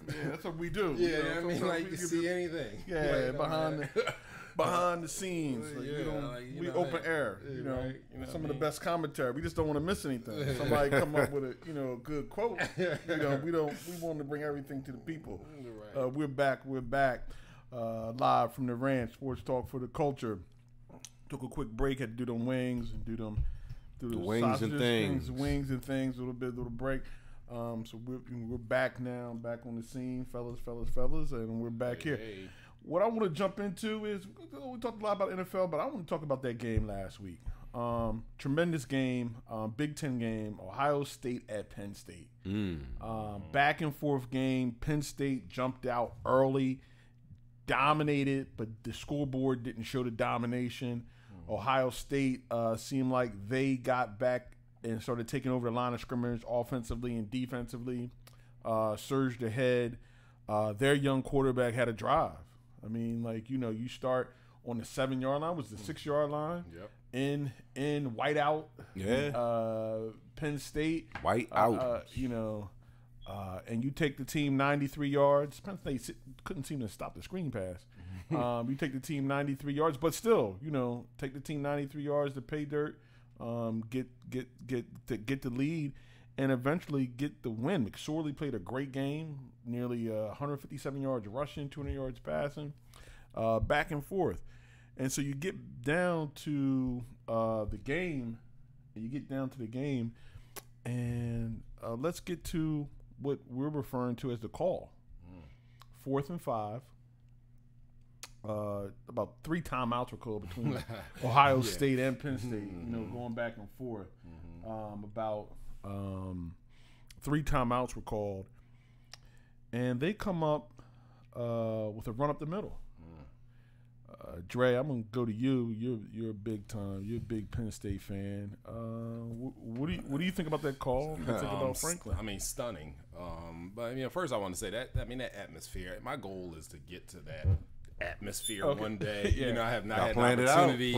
Yeah, that's what we do. Yeah, you know, I mean, sometimes like we you give can see you- anything. Yeah, behind the scenes. Like, Yeah, we don't, like, you we know, open like, air. yeah, You know, right, you know some what of I the best commentary. We just don't want to miss anything. Somebody come up with a good quote. We want to bring everything to the people. Right. We're back. Live from the ranch. Sports talk for the culture. Took a quick break. Had to do them wings and do the wings and sausages, things. wings and things. A little break. So we're back now. Back on the scene, fellas, and we're back here. Hey. What I want to jump into is we talked a lot about NFL, but I want to talk about that game last week. Tremendous game, Big Ten game, Ohio State at Penn State. Back and forth game. Penn State jumped out early, dominated, but the scoreboard didn't show the domination. Ohio State seemed like they got back and started taking over the line of scrimmage offensively and defensively, surged ahead. Their young quarterback had a drive. I mean, like, you know, you start on the 7-yard line, was the 6-yard line, in whiteout, Penn State. White out. You know, and you take the team 93 yards. Penn State couldn't seem to stop the screen pass. You take the team 93 yards, but still, you know, take the team 93 yards to pay dirt, get the lead, and eventually get the win. McSorley played a great game, nearly 157 yards rushing, 200 yards passing, back and forth. And so you get down to the game, and let's get to what we're referring to as the call. 4th and 5. About 3 timeouts were called between Ohio State and Penn State, you know, going back and forth. About 3 timeouts were called, and they come up with a run up the middle. Dre, I'm gonna go to you. You're a big time. You're a big Penn State fan. What do you think about that call? What do you think about Franklin? I mean, stunning. But first I want to say that that atmosphere. My goal is to get to that atmosphere one day. You know, I have not had an opportunity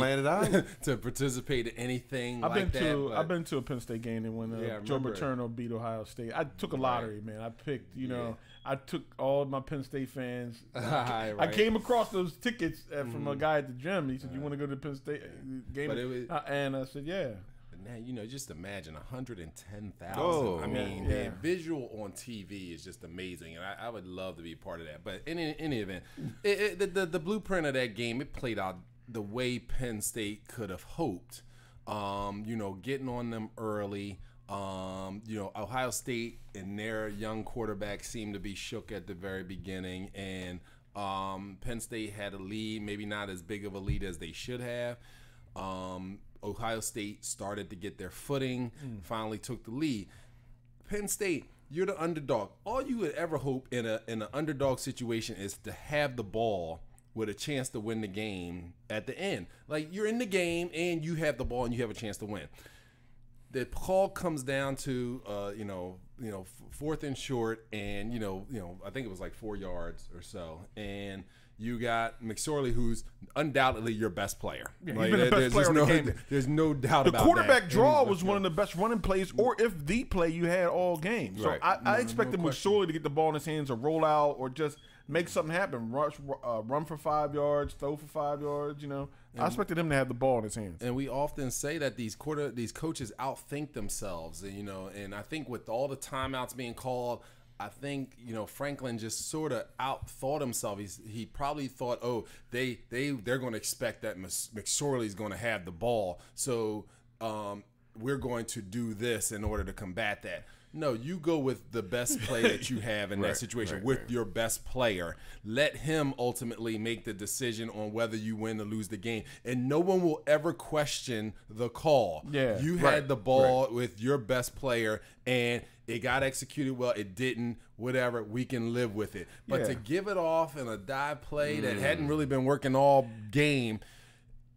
to participate in anything like that. I've been to a Penn State game and when Joe Paterno beat Ohio State. I took a lottery, man. I picked, you know, I took all my Penn State fans. I came across those tickets from a guy at the gym. He said, "You want to go to the Penn State game?" And I said, "Yeah." Now, you know, just imagine 110,000. Oh, I mean, the visual on TV is just amazing, and I would love to be a part of that. But in any event, the blueprint of that game, it played out the way Penn State could have hoped. You know, getting on them early. You know, Ohio State and their young quarterback seemed to be shook at the very beginning, and Penn State had a lead, maybe not as big of a lead as they should have. Ohio State started to get their footing, finally took the lead. Penn State, you're the underdog. All you would ever hope in an underdog situation is to have the ball with a chance to win the game at the end. Like, you're in the game and you have the ball and you have a chance to win. The call comes down to 4th and short, and you know I think it was like 4 yards or so, and you got McSorley, who's undoubtedly your best player. Yeah, like, he's been the best player in the game. There's no doubt about that. The quarterback draw was one of the best running plays, or if the play you had all game. So Right. I expected McSorley to get the ball in his hands or roll out or just make something happen. Run for 5 yards, throw for 5 yards, you know. I expected him to have the ball in his hands. And we often say that these coaches outthink themselves, and, you know, and I think with all the timeouts being called, I think, you know, Franklin just sort of outthought himself. He probably thought, oh, they're going to expect that McSorley's going to have the ball, so we're going to do this in order to combat that. No, you go with the best play that you have in that situation with your best player. Let him ultimately make the decision on whether you win or lose the game. And no one will ever question the call. Yeah, you had the ball with your best player, and it got executed well. It didn't. Whatever. We can live with it. But to give it off in a dive play that hadn't really been working all game,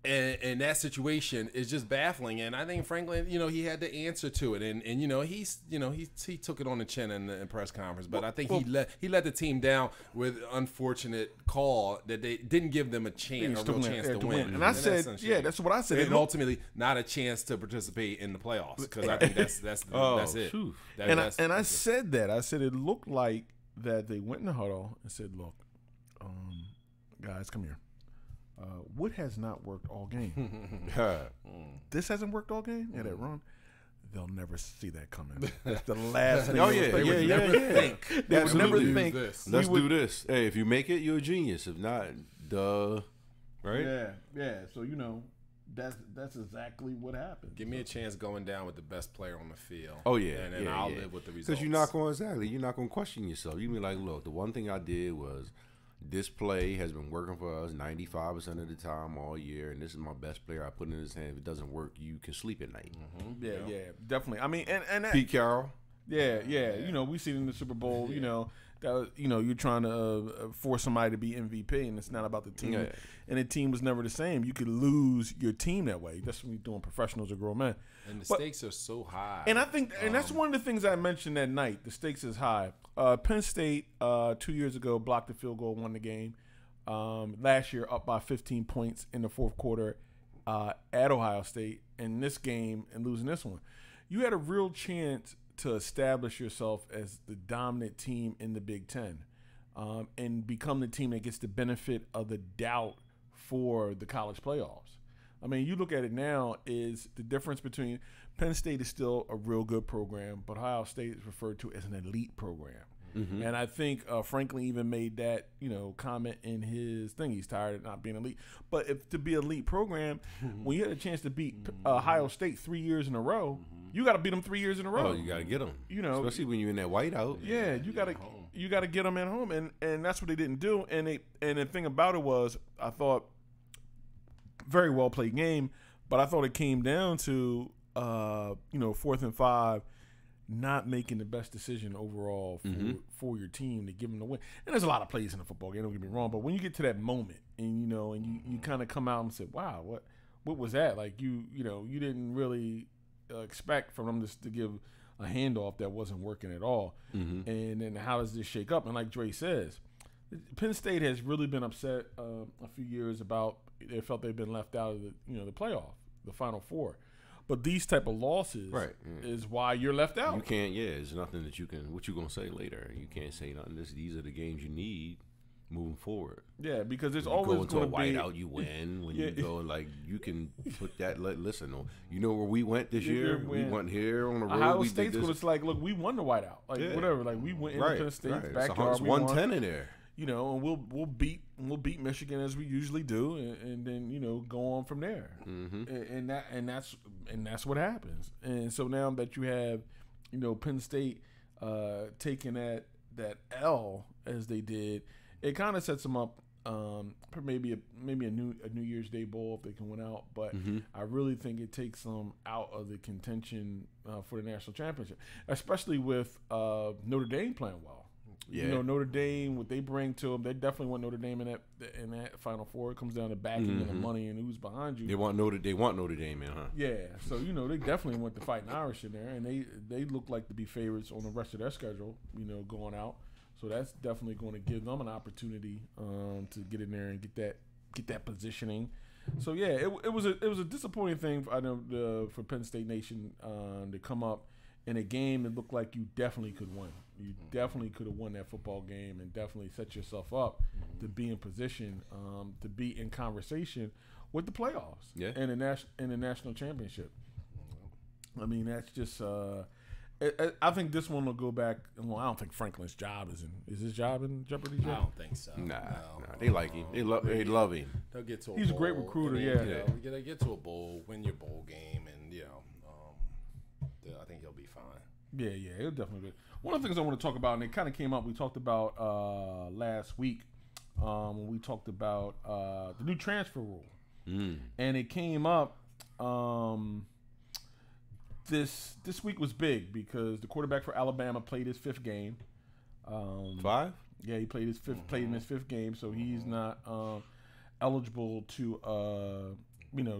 And that situation is just baffling. And I think Franklin, he had the answer to it. And he took it on the chin in the press conference. But I think he let the team down with unfortunate call that they didn't give them a real chance to win. And I said, that's what I said. And ultimately, not a chance to participate in the playoffs, because I think that's it. I said that. I said it looked like that they went in the huddle and said, look, guys, come here. What has not worked all game? This hasn't worked all game? Yeah, that run. They'll never see that coming. That's the last thing. They would never think. They would never think. Let's do this. Hey, if you make it, you're a genius. If not, duh. Right? Yeah. So, that's exactly what happened. Give me a chance going down with the best player on the field. Oh, yeah. And then I'll live with the results. Because you're not going to question yourself. You be like, look, the one thing I did was this play has been working for us 95% of the time all year, and this is my best player I put in his hand. If it doesn't work, you can sleep at night. Mm-hmm. Yeah, definitely. I mean, and that, Pete Carroll. Yeah. We seen in the Super Bowl. That was, you're trying to force somebody to be MVP, and it's not about the team. Yeah. And the team was never the same. You could lose your team that way. That's when you're doing professionals or grown men. And the stakes are so high. And I think, and that's one of the things I mentioned that night. The stakes is high. Penn State 2 years ago blocked the field goal, won the game. Last year, up by 15 points in the fourth quarter at Ohio State. In this game, and losing this one, you had a real chance to establish yourself as the dominant team in the Big Ten, and become the team that gets the benefit of the doubt for the college playoffs. I mean, you look at it now, is the difference between Penn State is still a real good program, but Ohio State is referred to as an elite program. Mm-hmm. And I think Franklin even made that, comment in his thing. He's tired of not being elite. But if to be an elite program, when you had a chance to beat Ohio State 3 years in a row, you got to beat them 3 years in a row. Oh, you got to get them. Especially when you're in that whiteout. Yeah, you got to get them at home, and that's what they didn't do. And the thing about it was, I thought, very well played game, but I thought it came down to 4th and 5. Not making the best decision overall for your team to give them the win. And there's a lot of plays in the football game, don't get me wrong, but when you get to that moment and you kind of come out and say, wow, what was that? Like you didn't really expect from them to give a handoff that wasn't working at all. Mm-hmm. And then how does this shake up? And like Dre says, Penn State has really been upset a few years about they felt they've been left out of the playoff, the Final Four. But these type of losses is why you're left out. You can't, there's nothing that you can, what you going to say later? You can't say nothing. These are the games you need moving forward. Yeah, because there's when always going to a whiteout, you win. When you go, you can put that, listen, where we went this year? We went here on the road. Ohio State's going to look, we won the whiteout. Whatever. We went into Penn State's backyard. It's 110 in there. And we'll beat Michigan as we usually do, and then go on from there. Mm-hmm. And that's what happens. And so now that you have Penn State taking that L as they did, it kind of sets them up for maybe a New Year's Day bowl if they can win out. But I really think it takes them out of the contention for the national championship, especially with Notre Dame playing well. Yeah. Notre Dame, what they bring to them, they definitely want Notre Dame in that Final Four. It comes down to backing and the money and who's behind you. They want Notre Dame in, huh? Yeah. So they definitely want the Fighting Irish in there, and they look like to be favorites on the rest of their schedule. Going out. So that's definitely going to give them an opportunity to get in there and get that positioning. So yeah, it was a disappointing thing for Penn State Nation to come up in a game that looked like you definitely could win. You definitely could have won that football game and definitely set yourself up to be in position to be in conversation with the playoffs and the national championship. I mean, that's just. I think this one will go back. Well, I don't think Franklin's job is his job in jeopardy. I don't think so. Nah, they like him. They love him. They'll get to. He's a great recruiter. They get to a bowl, win your bowl game, and I think he'll be fine. Yeah, he'll definitely be. One of the things I want to talk about, and it kind of came up, we talked about last week when we talked about the new transfer rule, and it came up. This week was big because the quarterback for Alabama played his 5th game. 5? Yeah, he played in his 5th game, so he's not eligible to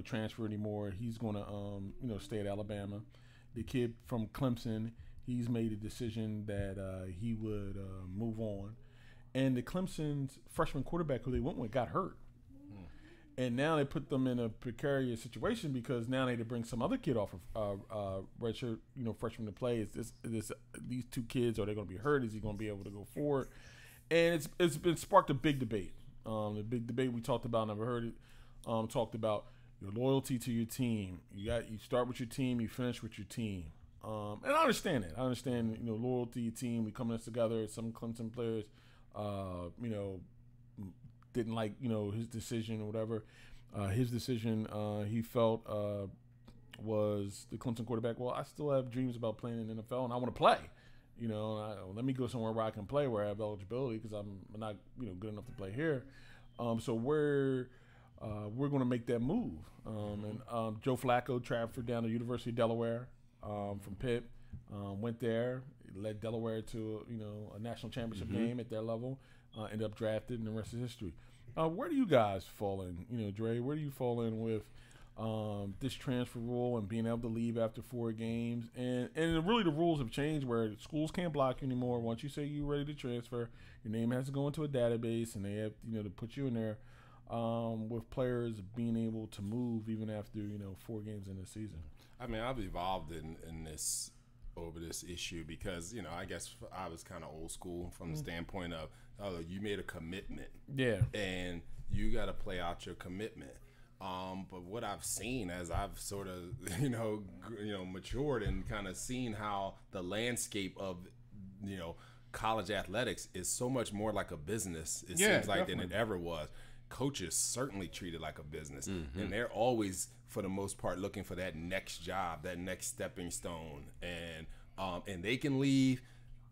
transfer anymore. He's going to stay at Alabama. The kid from Clemson, he's made a decision that he would move on. And the Clemson's freshman quarterback who they went with got hurt. And now they put them in a precarious situation because now they had to bring some other kid off of redshirt, freshman to play. Is these two kids, are they going to be hurt? Is he going to be able to go forward? And it's been sparked a big debate. The big debate we talked about, never heard it, talked about your loyalty to your team. You start with your team, you finish with your team. And I understand that. I understand, loyalty to your team. We coming together. Some Clemson players, didn't like, his decision or whatever. His decision, he felt, was the Clemson quarterback. Well, I still have dreams about playing in the NFL, and I want to play. Let me go somewhere where I can play, where I have eligibility, because I'm not, good enough to play here. So we're going to make that move. And Joe Flacco transferred down to University of Delaware from Pitt. Went there, led Delaware to a national championship game at their level. Ended up drafted, and the rest is history. Where do you guys fall in? Dre, where do you fall in with this transfer rule and being able to leave after 4 games? And really the rules have changed where schools can't block you anymore. Once you say you're ready to transfer, your name has to go into a database, and they have to put you in there. With players being able to move even after 4 games in the season. I mean, I've evolved in this over this issue because I guess I was kind of old school from the standpoint of you made a commitment, and you got to play out your commitment. But what I've seen as I've sort of matured and kind of seen how the landscape of college athletics is so much more like a business. It seems like than it ever was. Coaches certainly treat it like a business, and they're always, for the most part, looking for that next job, that next stepping stone, and they can leave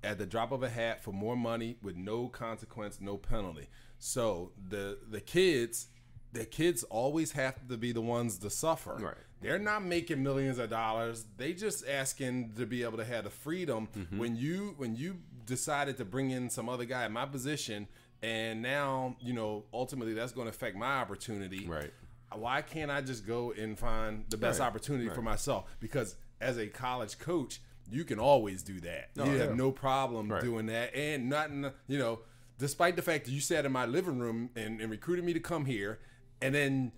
at the drop of a hat for more money with no consequence, no penalty. So the kids always have to be the ones to suffer. Right. They're not making millions of dollars. They just asking to be able to have the freedom. When you decided to bring in some other guy in my position. And now, ultimately that's going to affect my opportunity. Right. Why can't I just go and find the best opportunity for myself? Because as a college coach, you can always do that. You have no problem doing that. And despite the fact that you sat in my living room and recruited me to come here, and then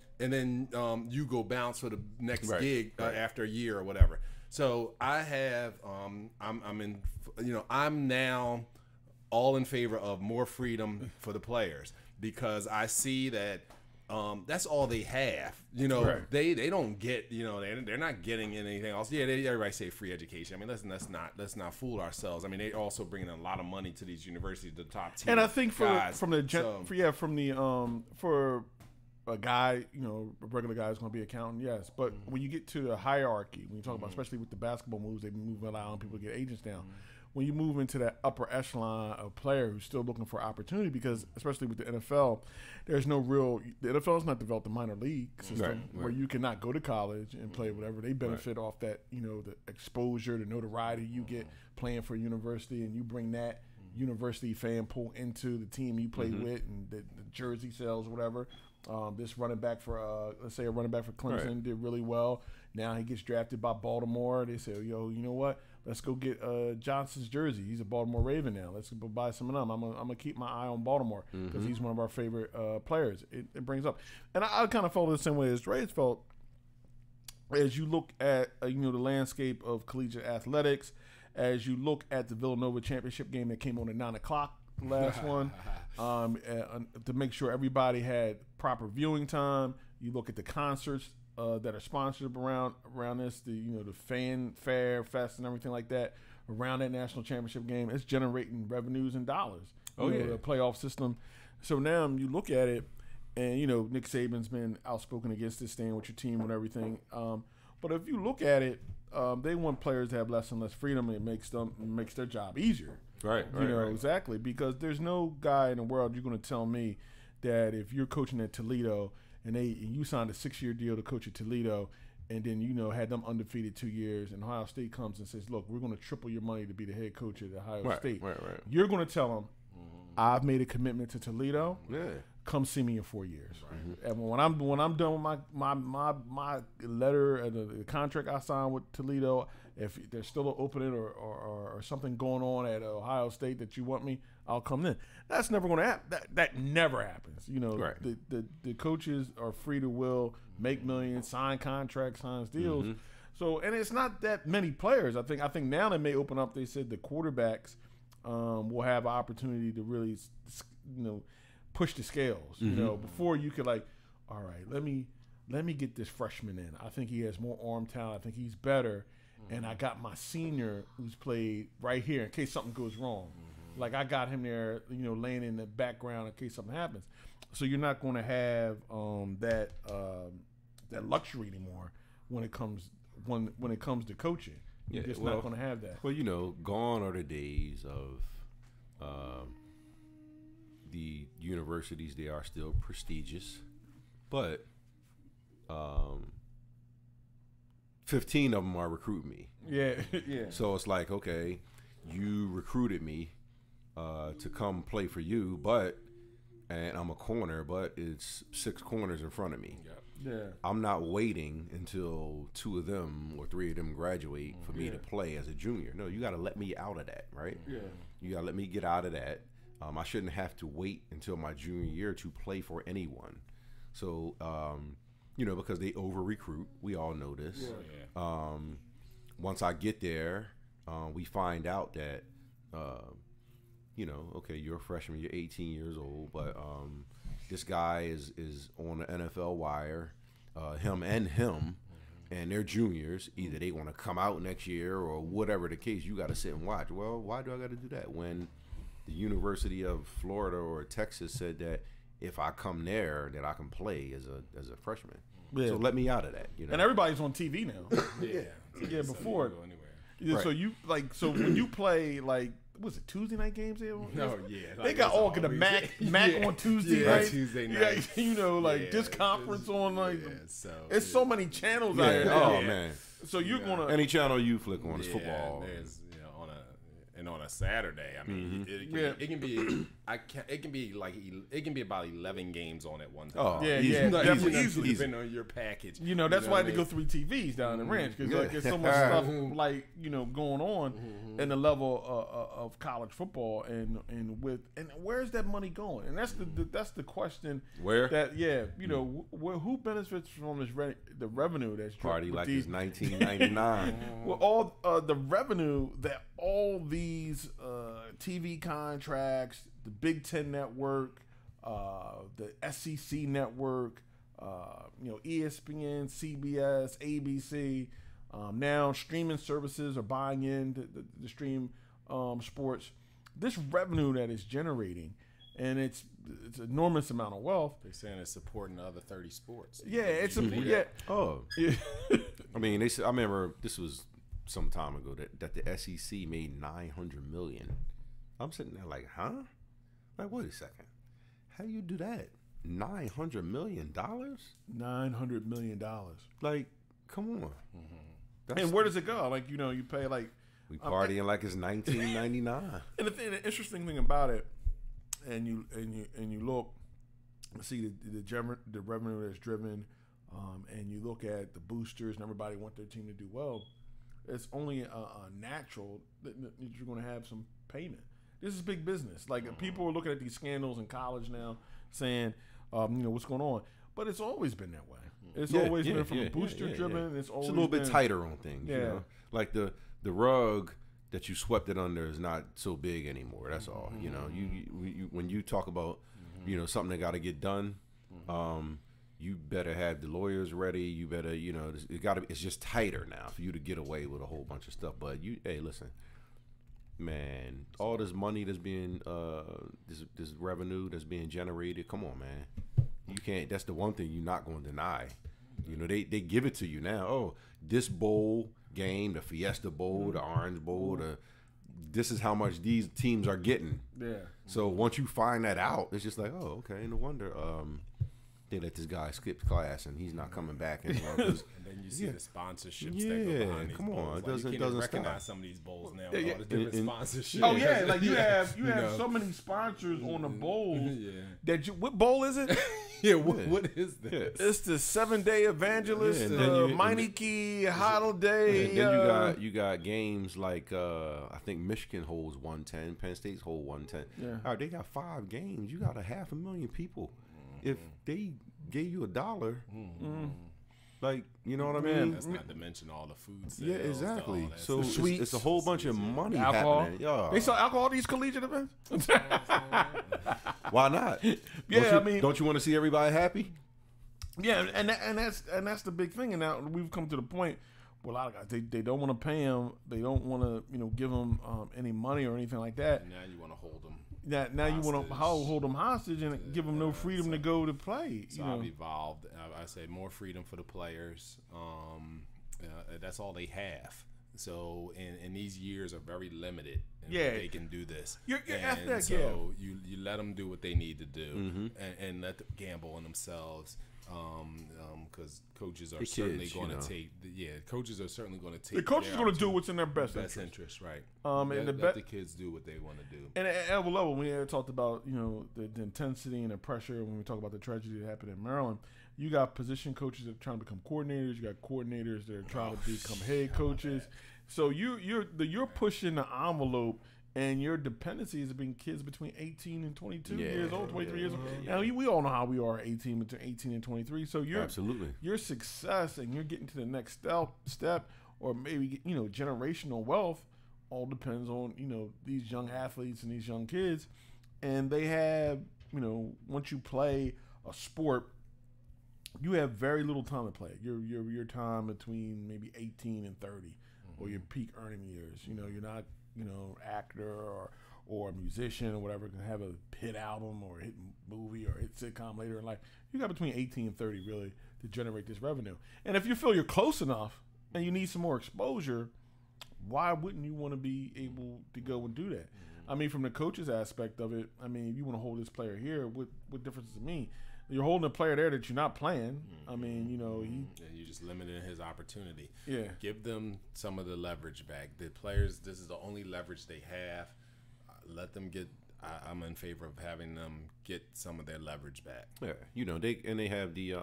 you go bounce for the next gig after a year or whatever. So I have, I'm now all in favor of more freedom for the players because I see that that's all they have. They don't get, they're not getting anything else. Yeah, everybody say free education. I mean, let's not fool ourselves. I mean, they also bringing in a lot of money to these universities, the top tier. And I think for a guy, a regular guy is going to be an accountant, yes. But when you get to the hierarchy, when you talk about, especially with the basketball moves, they move allowing people to get agents down. When you move into that upper echelon of player who's still looking for opportunity, because especially with the NFL, there's no real – the NFL has not developed a minor league system where you cannot go to college and play whatever. They benefit off that, the exposure, the notoriety you get playing for a university, and you bring that university fan pool into the team you play with and the jersey sales, whatever. This running back for, let's say a running back for Clemson did really well. Now he gets drafted by Baltimore. They say, yo, you know what? Let's go get Johnson's jersey. He's a Baltimore Raven now. Let's go buy some of them. I'm gonna keep my eye on Baltimore because he's one of our favorite players. It brings up, and I kind of felt the same way as Dre's felt. As you look at the landscape of collegiate athletics, as you look at the Villanova championship game that came on at 9:00 last one, to make sure everybody had proper viewing time. You look at the concerts that are sponsored around this, the fanfare fest and everything like that around that national championship game. It's generating revenues and dollars. The playoff system. So now you look at it, and Nick Saban's been outspoken against this, staying with your team and everything. But if you look at it, they want players to have less and less freedom. And it makes their job easier. Right. Exactly, because there's no guy in the world you're going to tell me that if you're coaching at Toledo and you signed a 6-year deal to coach at Toledo, and then had them undefeated 2 years, and Ohio State comes and says, "Look, we're going to triple your money to be the head coach at Ohio State." Right. You're going to tell them, "I've made a commitment to Toledo. come see me in 4 years. And when I'm done with my letter and the contract I signed with Toledo, if there's still an opening or something going on at Ohio State that you want me, I'll come in. That's never going to happen. That never happens. You know, Right. the coaches are free to will, make millions, sign contracts, sign deals. So, and it's not that many players. I think now they may open up. They said the quarterbacks will have an opportunity to really, push the scales. You know, before you could all right, let me get this freshman in. I think he has more arm talent. I think he's better. And I got my senior who's played right here in case something goes wrong. Like I got him there, laying in the background in case something happens. So you're not going to have that luxury anymore when it comes to coaching. You're just not going to have that. Well, gone are the days of the universities. They are still prestigious, but 15 of them are recruiting me. Yeah, yeah. So it's like, okay, you recruited me to come play for you, and I'm a corner, but it's 6 corners in front of me. Yeah. I'm not waiting until 2 of them or 3 of them graduate for me to play as a junior. No, you got to let me out of that, right? Yeah. You got to let me get out of that. I shouldn't have to wait until my junior year to play for anyone. So, because they over-recruit. We all know this. Yeah. Once I get there, we find out that, okay, you're a freshman, you're 18 years old, but this guy is on the NFL wire, him, and they're juniors. Either they want to come out next year or whatever the case, you got to sit and watch. Well, why do I got to do that when the University of Florida or Texas said that if I come there that I can play as a freshman? Yeah. So let me out of that. And everybody's on TV now. Yeah, before. So you go anywhere. Yeah, Right. So when you play was it Tuesday night games? No, yeah. They got all the Mac on Tuesday night. Tuesday night. This conference on it's so many channels Yeah. out here. Oh man. So you're gonna Any channel you flick on is football. There's, on a Saturday, I mean, it can be. It can be about 11 games on at one time. Oh, Yeah, easy. yeah, definitely Easy. depending on your package. that's why they go 3 TVs down in the ranch because there's so much stuff going on in the level of college football and where's that money going? And that's the question. Where? That who benefits from the revenue that's Party like it's 1999. well, all the revenue that all these TV contracts, the Big Ten Network, the SEC Network, ESPN, CBS, ABC. Now streaming services are buying in the stream sports. This revenue that it's generating, and it's an enormous amount of wealth. They're saying it's supporting the other 30 sports. Yeah, it's yeah. Oh, Yeah. I mean, I remember this was some time ago that the SEC made $900 million. I'm sitting there like, huh? Like, wait a second. How do you do that? $900 million? $900 million. Like, come on. And where does it go? You pay we partying like it's 1999. And the interesting thing about it, and you look, see the revenue that's driven, and you look at the boosters and everybody want their team to do well. It's only natural that you're going to have some payment. This is big business. People are looking at these scandals in college now, saying, what's going on. But it's always been that way. It's always been from a booster driven. It's always a little bit tighter on things. Yeah. Like the rug that you swept it under is not so big anymore. That's all. You when you talk about something that got to get done, you better have the lawyers ready. You better it's just tighter now for you to get away with a whole bunch of stuff. But hey, listen, man, all this money that's being this revenue that's being generated. Come on, man, you can't. That's the one thing you're not going to deny. They give it to you now. Oh, this bowl game, the Fiesta Bowl, the Orange Bowl, this is how much these teams are getting. Yeah. So once you find that out, it's just like, oh, okay, no wonder they let this guy skip class and he's not coming back anymore. 'Cause And then you see the sponsorships that Yeah, go behind these come on, bowls. it Like, doesn't- you can't doesn't recognize stop. some of these bowls now Yeah, with all the different and- sponsorships. Oh yeah, like you Yeah. have know. so many sponsors on the bowls Yeah. that you. What bowl is it? Yeah, what is this? It's the 7-Day Evangelist, Yeah, and then you- and- Meineke Holiday. And then you got games like I think Michigan holds 110, Penn State's hold 110. Yeah. All right, they got 5 games. You got 500,000 people. If they gave you $1, like you know what I mean? That's not to mention all the food sales. Yeah, exactly. all that So stuff. it's a whole bunch of money alcohol. happening. Yeah. They sell alcohol at these collegiate events. Why not? Yeah, I mean- don't you want to see everybody happy? Yeah, and that's the big thing. And now we've come to the point where a lot of guys they don't want to pay them. They don't want to give them any money or anything like that. And now you want to hold them. Now you want to Hostage. hold them hostage and give them no freedom to go to play. So I've evolved. I say more freedom for the players. That's all they have. So and these years are very limited. In Yeah. what they can do this. You're and athletic, so you let them do what they need to do, Mm-hmm. and let them gamble on themselves. Because coaches are The certainly kids, going you know. to take. Coaches are certainly going to take. The coach is their going to do opportunity- what's in their best best interest. interest, right? And let, the let be- the kids do what they want to do. And at a level, we had talked about the intensity and the pressure when we talk about the tragedy that happened in Maryland. You got position coaches that are trying to become coordinators. You got coordinators that are trying to become head coaches. So you're pushing the envelope, and your dependencies have been kids between 18 and 22 years old, 23 years old. Now we all know how we are 18 and 23. So Absolutely. your success and you're getting to the next step, or maybe generational wealth, all depends on these young athletes and these young kids, and they have once you play a sport, you have very little time to play. Your time between maybe 18 and 30, or your peak earning years. You're not actor or a musician or whatever can have a hit album or a hit movie or hit sitcom later in life. You got between 18 and 30 really to generate this revenue. And if you feel you're close enough and you need some more exposure, why wouldn't you want to be able to go and do that? I mean, from the coach's aspect of it, I mean, if you want to hold this player here, what difference does it mean? You're holding a player there that you're not playing. I mean, And you're just limiting his opportunity. Yeah. Give them some of the leverage back. The players, this is the only leverage they have. Let them get. I'm in favor of having them get some of their leverage back. Yeah, they have the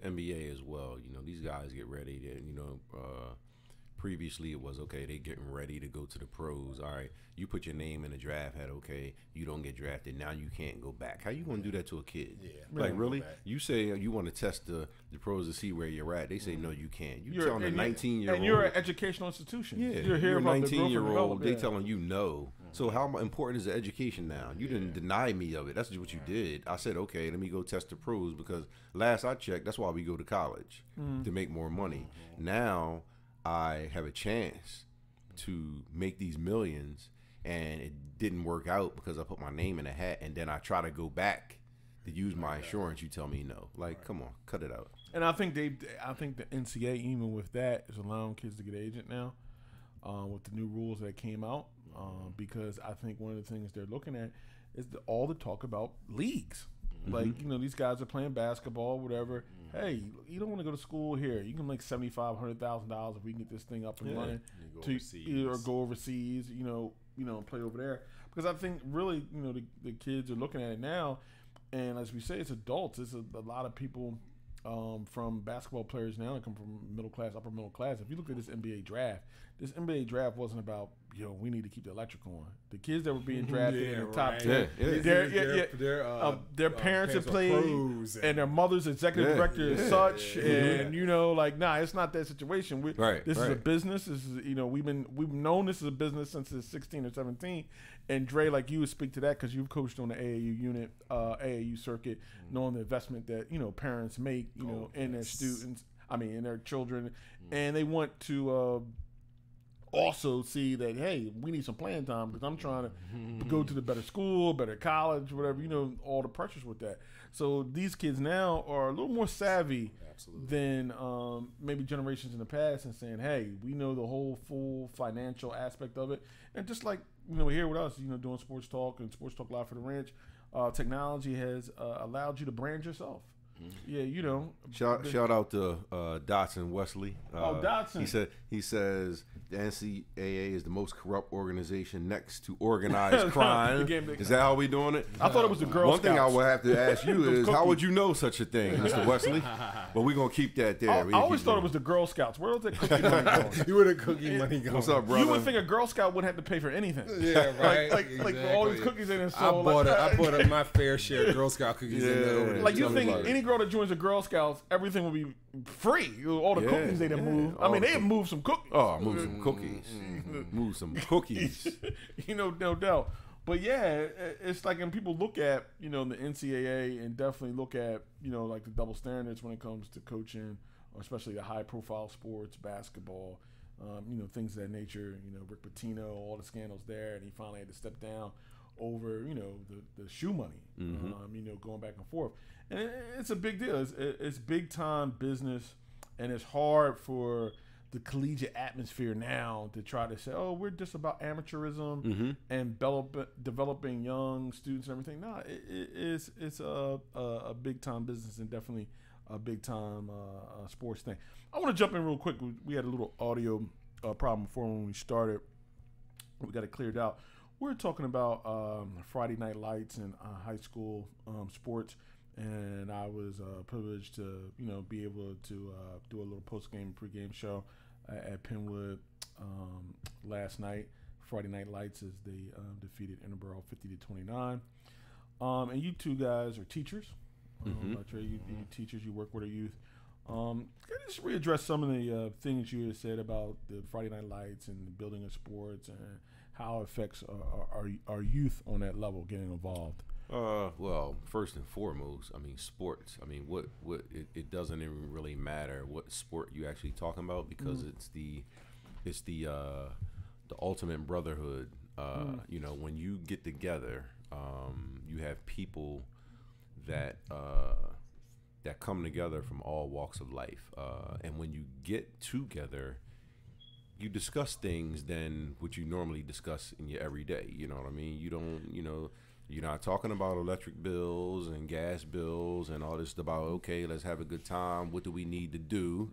NBA as well. These guys get ready to previously it was okay, they getting ready to go to the pros. All right, you put your name in the draft hat, okay, you don't get drafted, now you can't go back. How you gonna do that to a kid? Yeah, like really? go back. You say you want to test the pros to see where you're at. They say no, you can't. You You're- telling a and 19-year-old, and you're an educational institution. yeah, You're here a about the growth and 19-year-old. development. They Yeah. telling you no. So how important is the education now? You didn't deny me of it. That's just what you did. I said, okay, let me go test the pros because last I checked, that's why we go to college to make more money. Now I have a chance to make these millions, and it didn't work out because I put my name in a hat, and then I try to go back to use my insurance. You tell me no. Like, come on, cut it out. And I think the NCAA, even with that, is allowing kids to get agent now, with the new rules that came out. Because I think one of the things they're looking at is all the talk about leagues. Like, these guys are playing basketball, whatever. Hey, you don't want to go to school here. You can make $75,000-$100,000 if we can get this thing up and running. You go To overseas. either go overseas, play over there. Because I think really, the kids are looking at it now, and as we say, it's adults. It's a lot of people from basketball players now that come from middle class, upper middle class. If you look at this NBA draft wasn't about we need to keep the electric on. The kids that were being drafted in the top 10, their parents had played, and their mother's executive director is such, and it's not that situation. This is a business. This is we've known this is a business since it's 16 or 17. And Dre, like you would speak to that because you've coached on the AAU unit, AAU circuit, knowing the investment that parents make, in their students. In their children, and they want to also see that we need some playing time because I'm trying to go to the better school, better college, whatever. All the pressures with that. So these kids now are a little more savvy than maybe generations in the past, and saying, hey, we know the whole full financial aspect of it. And just like here with us, doing sports talk and sports talk live for the ranch. technology has allowed you to brand yourself. Yeah, you know. Shout out to Dotson Wesley. Dotson. He says the NCAA is the most corrupt organization next to organized crime. Is that how we doing it? I thought it was the Girl One Scouts. thing I would have to ask you is, how would you know such a thing, Mr. Wesley? But we're gonna keep that there. I always thought it was the Girl Scouts. Where was that cookie money going? You where the cookie money going? What's up, brother? You would think a Girl Scout wouldn't have to pay for anything. Yeah, right. Like all these cookies in it. I bought my fair share of Girl Scout cookies. In there over there. Like you Tell me think about it. any girl that joins the Girl Scouts, everything will be free. All the cookies they done move. I mean, they have moved some cookies. Oh, move some cookies. Move some cookies. You know, no doubt. But yeah, it's like, and people look at, you know, the NCAA and definitely look at, you know, like the double standards when it comes to coaching, or especially the high profile sports, basketball, you know, things of that nature. You know, Rick Pitino, all the scandals there, and he finally had to step down over, you know, the shoe money, you know, going back and forth. And it's a big deal. It's big time business, and it's hard for the collegiate atmosphere now to try to say, oh, we're just about amateurism and developing young students and everything. No, it's a big time business and definitely a big time sports thing. I want to jump in real quick. We had a little audio problem before when we started. We got it cleared out. We're talking about Friday Night Lights and high school sports. And I was privileged to, you know, be able to do a little post-game, pre-game show at Penwood last night. Friday Night Lights as they defeated Interborough 50-29. And you two guys are teachers. You teachers, you work with our youth. Can you just readdress some of the things you had said about the Friday Night Lights and the building of sports and how it affects our youth on that level getting involved? Well, first and foremost, I mean, sports. I mean, it doesn't even really matter what sport you actually talking about, because it's the ultimate brotherhood. You know, when you get together, you have people that come together from all walks of life, and when you get together, you discuss things than what you normally discuss in your everyday. You know what I mean? You don't, you know. You're not talking about electric bills and gas bills and all this about, okay, let's have a good time. What do we need to do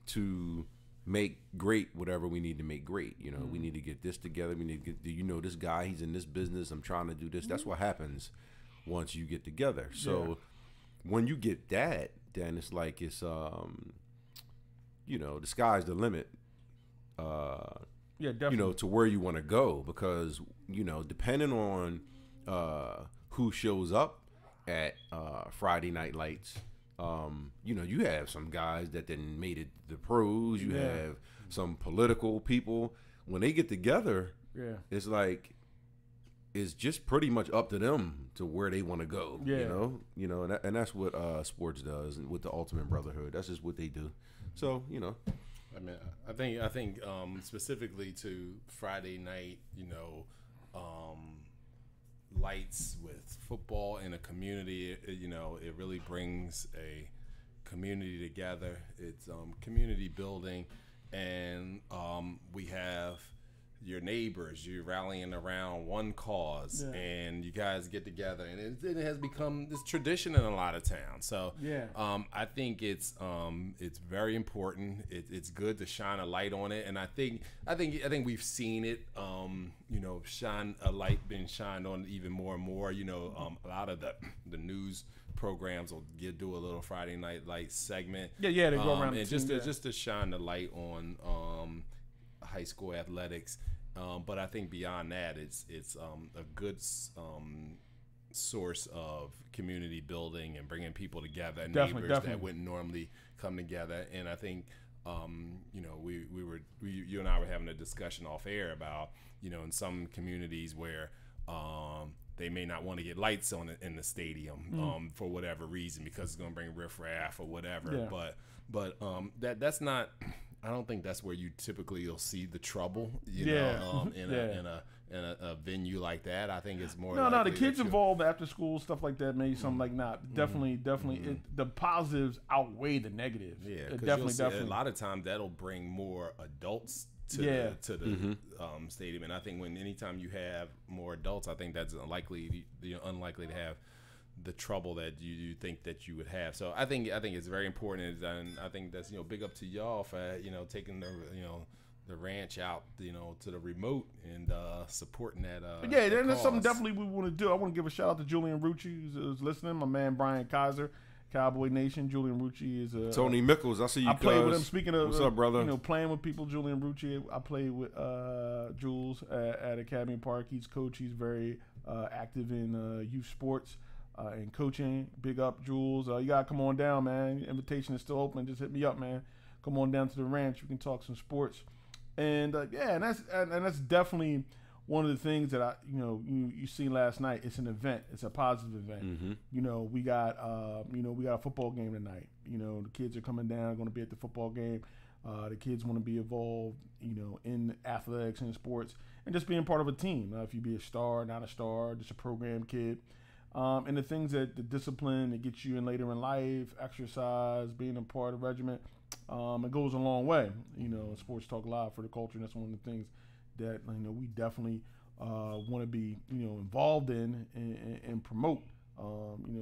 to make great whatever we need to make great? You know, we need to get this together. We need to get, do you know this guy? He's in this business. I'm trying to do this. That's what happens once you get together. So when you get that, then it's like it's, you know, the sky's the limit. Definitely. You know, to where you want to go, because, you know, depending on who shows up at Friday Night Lights, you know, you have some guys that then made it the pros. You have some political people. When they get together, it's like it's just pretty much up to them to where they want to go. You know, and that's what sports does, and with the ultimate brotherhood, that's just what they do. So, you know, I mean, I think specifically to Friday night, you know, Lights with football in a community, you know, it really brings a community together. It's community building, and we have your neighbors, you're rallying around one cause, and you guys get together, and it has become this tradition in a lot of towns. So I think it's very important. It's good to shine a light on it, and I think we've seen it, you know, shine a light being shined on even more and more. You know, a lot of the news programs will do a little Friday Night Lights segment. They go around and just to shine the light on high school athletics, but I think beyond that, it's a good source of community building and bringing people together, neighbors that wouldn't normally come together. And I think you know, you and I were having a discussion off air about, you know, in some communities where they may not want to get lights on in the stadium for whatever reason, because it's going to bring riffraff or whatever. But that's not. I don't think that's where you'll see the trouble, you know, in a venue like that. I think it's more. No, the kids involved after school, stuff like that, maybe something like that. Definitely, the positives outweigh the negatives. Yeah, definitely. A lot of times that'll bring more adults the stadium. And I think anytime you have more adults, I think that's unlikely to have the trouble that you think that you would have. So I think it's very important, and I think that's big up to y'all for taking the ranch out to the remote and supporting that. And that's something definitely we want to do. I want to give a shout out to Julian Rucci who's listening. My man Brian Kaiser, Cowboy Nation. Julian Rucci is Tony Mickles. I see you. I played with him. Speaking of what's up, brother? Playing with people. Julian Rucci. I played with Jules at Academy Park. He's coach. He's very active in youth sports. And coaching. Big up, Jules. You gotta come on down, man. Invitation is still open. Just hit me up, man. Come on down to the ranch. We can talk some sports. And and that's definitely one of the things that you seen last night. It's an event. It's a positive event. Mm-hmm. We got a football game tonight. The kids are coming down, going to be at the football game. The kids want to be involved, in athletics and sports, and just being part of a team. If you be a star, not a star, just a program kid. And the things the discipline that gets you in later in life, exercise, being a part of the regiment, it goes a long way. Sports Talk Live for the culture. And that's one of the things that we definitely want to be involved in and promote.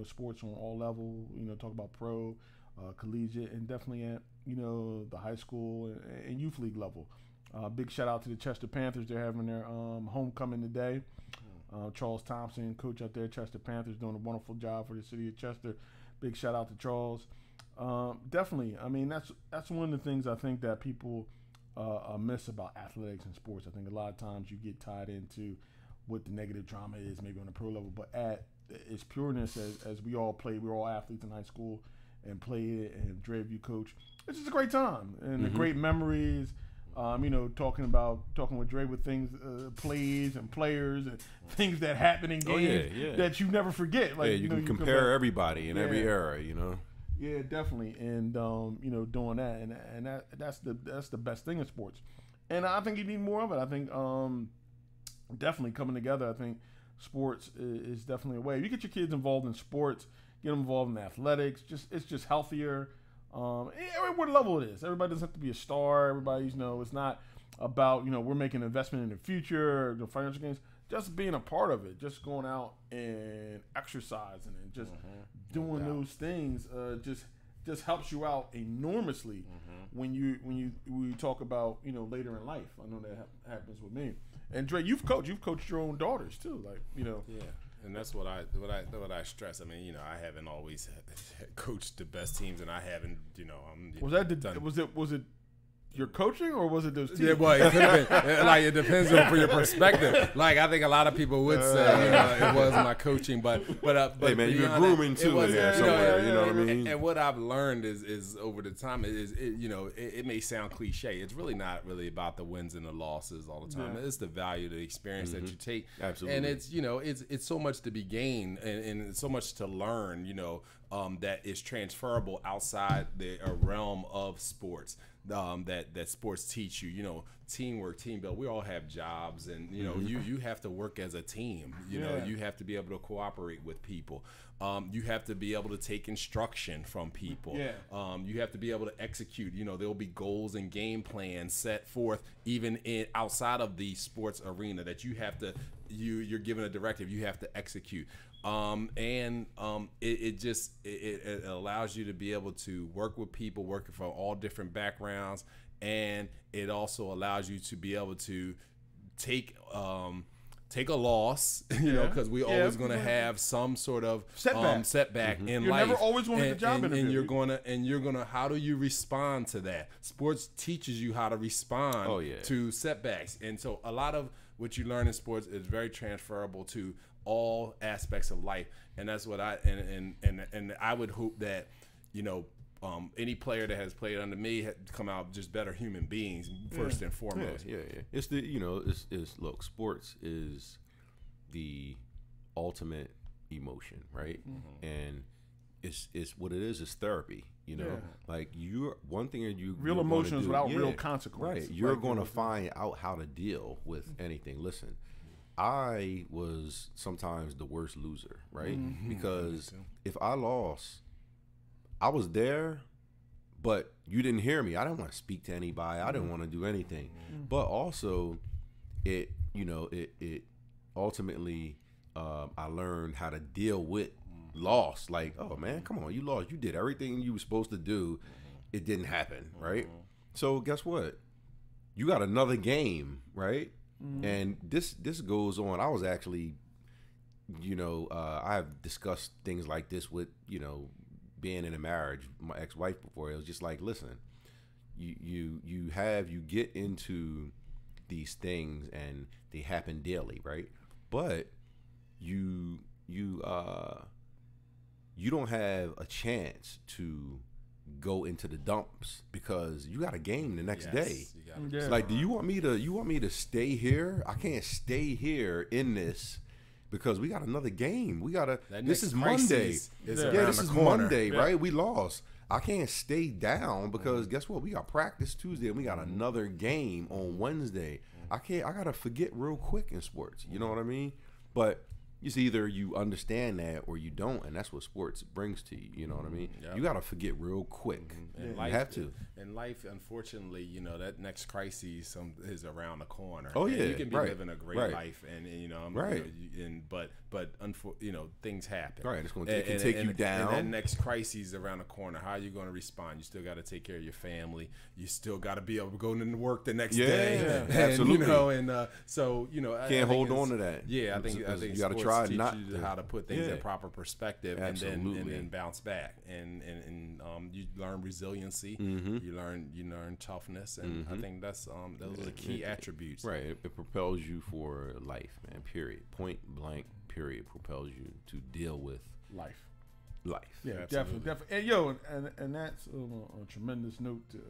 Sports on all levels. Talk about pro, collegiate, and definitely at the high school and youth league level. Big shout out to the Chester Panthers. They're having their homecoming today. Charles Thompson, coach out there, Chester Panthers, doing a wonderful job for the city of Chester. Big shout out to Charles. Definitely, I mean that's one of the things I think that people miss about athletics and sports. I think a lot of times you get tied into what the negative drama is, maybe on a pro level, but at its pureness, as we all played, we were all athletes in high school and played it, and Dre, you coach. It's just a great time and the great memories. Talking with Dre with things, plays and players and things that happen in games that you never forget. Like you can compare everybody in every era. Yeah, definitely, and doing that, and that's the best thing in sports, and I think you need more of it. I think definitely coming together. I think sports is definitely a way. If you get your kids involved in sports, get them involved in athletics. It's just healthier. What level it is. Everybody doesn't have to be a star. Everybody's it's not about we're making an investment in the future, the financial gains. Just being a part of it, just going out and exercising and just doing those things, just helps you out enormously when you talk about later in life. I know that happens with me. And Dre, you've coached your own daughters too, Yeah. And that's what I stress. I mean, I haven't always coached the best teams, and I haven't, was it your coaching or was it those teams? Yeah, well, it could have been. It depends on your perspective. I think a lot of people would say, it was my coaching, but hey man, you're grooming too in there somewhere. You know what I mean? And what I've learned is over the time it may sound cliche. It's really not really about the wins and the losses all the time. Yeah. It's the value, the experience that you take. Absolutely. And it's so much to be gained and so much to learn. That is transferable outside the realm of sports. That sports teach you, teamwork, team build. We all have jobs, and you have to work as a team. You have to be able to cooperate with people. You have to be able to take instruction from people. You have to be able to execute. There'll be goals and game plans set forth even outside of the sports arena that you have to. You're given a directive. You have to execute. It allows you to be able to work with people working from all different backgrounds, and it also allows you to be able to take a loss, because we always going to have some sort of setback in you're life. Never always going to get the job interview. And you're gonna how do you respond to that? Sports teaches you how to respond to setbacks, and so a lot of what you learn in sports is very transferable to all aspects of life, and that's what and I would hope that any player that has played under me had come out just better human beings first and foremost. Yeah. It's look, sports is the ultimate emotion, right? And it's what it is therapy. You're one thing that you real emotions without real consequences. Right, you're going to find out how to deal with anything. Listen. I was sometimes the worst loser, right? Because if I lost, I was there, but you didn't hear me. I didn't want to speak to anybody. I didn't want to do anything. But also, it ultimately, I learned how to deal with loss. Like, oh man, come on, you lost. You did everything you were supposed to do. It didn't happen, right? So guess what? You got another game, right? And this goes on. I was actually, I've discussed things like this with, being in a marriage, my ex-wife before. It was just like, listen, you get into these things and they happen daily, right? But you don't have a chance to go into the dumps because you got a game the next day. It's like, do you want me to stay here? I can't stay here in this because we got another game. This is Monday. This is Monday, right? We lost. I can't stay down because guess what? We got practice Tuesday and we got another game on Wednesday. I gotta forget real quick in sports. You know what I mean? But it's either you understand that or you don't, and that's what sports brings to you. You know what I mean? Yep. You gotta forget real quick. And you have to. In life, unfortunately, that next crisis is around the corner. Oh yeah, and you can be living a great life, and but things happen. Right, it can take you down. And that next crisis is around the corner. How are you going to respond? You still got to take care of your family. You still got to be able to go into work the next day. Yeah, absolutely. Can't hold on to that. Yeah, I think you got to try not you how to put things in proper perspective, and Absolutely. then bounce back, and you learn resiliency. You learn toughness, and I think that's those are the key attributes. Right, it propels you for life, man. Period. Point blank. Period. Propels you to deal with life. Yeah, definitely. And that's a tremendous note to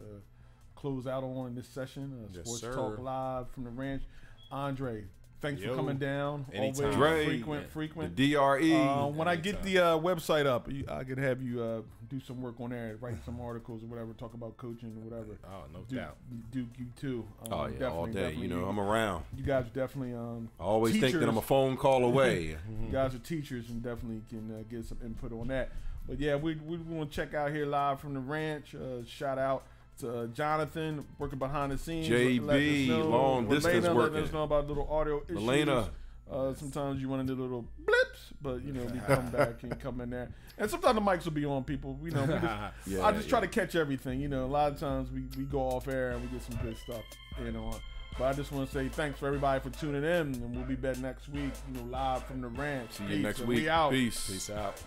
close out on in this session. Sports Talk Live from the Ranch. Andre, thanks for coming down. Anytime. Always frequent. The DRE. When I get the website up, I could have you do some work on there, write some articles or whatever, talk about coaching or whatever. Oh, no doubt. Duke, you too. All day. I'm around. You guys are definitely I always think that I'm a phone call away. You guys are teachers and definitely can get some input on that. But yeah, we want to check out here live from the ranch. Shout out to Jonathan working behind the scenes. JB, long distance working. Letting us know about little audio issues. Elena. Sometimes you run into little blips, but we come back and come in there. And sometimes the mics will be on, people. I just try to catch everything. A lot of times we go off air and we get some good stuff on. But I just want to say thanks for everybody for tuning in, and we'll be back next week. Live from the ranch. See you next week. We out. Peace. Peace out.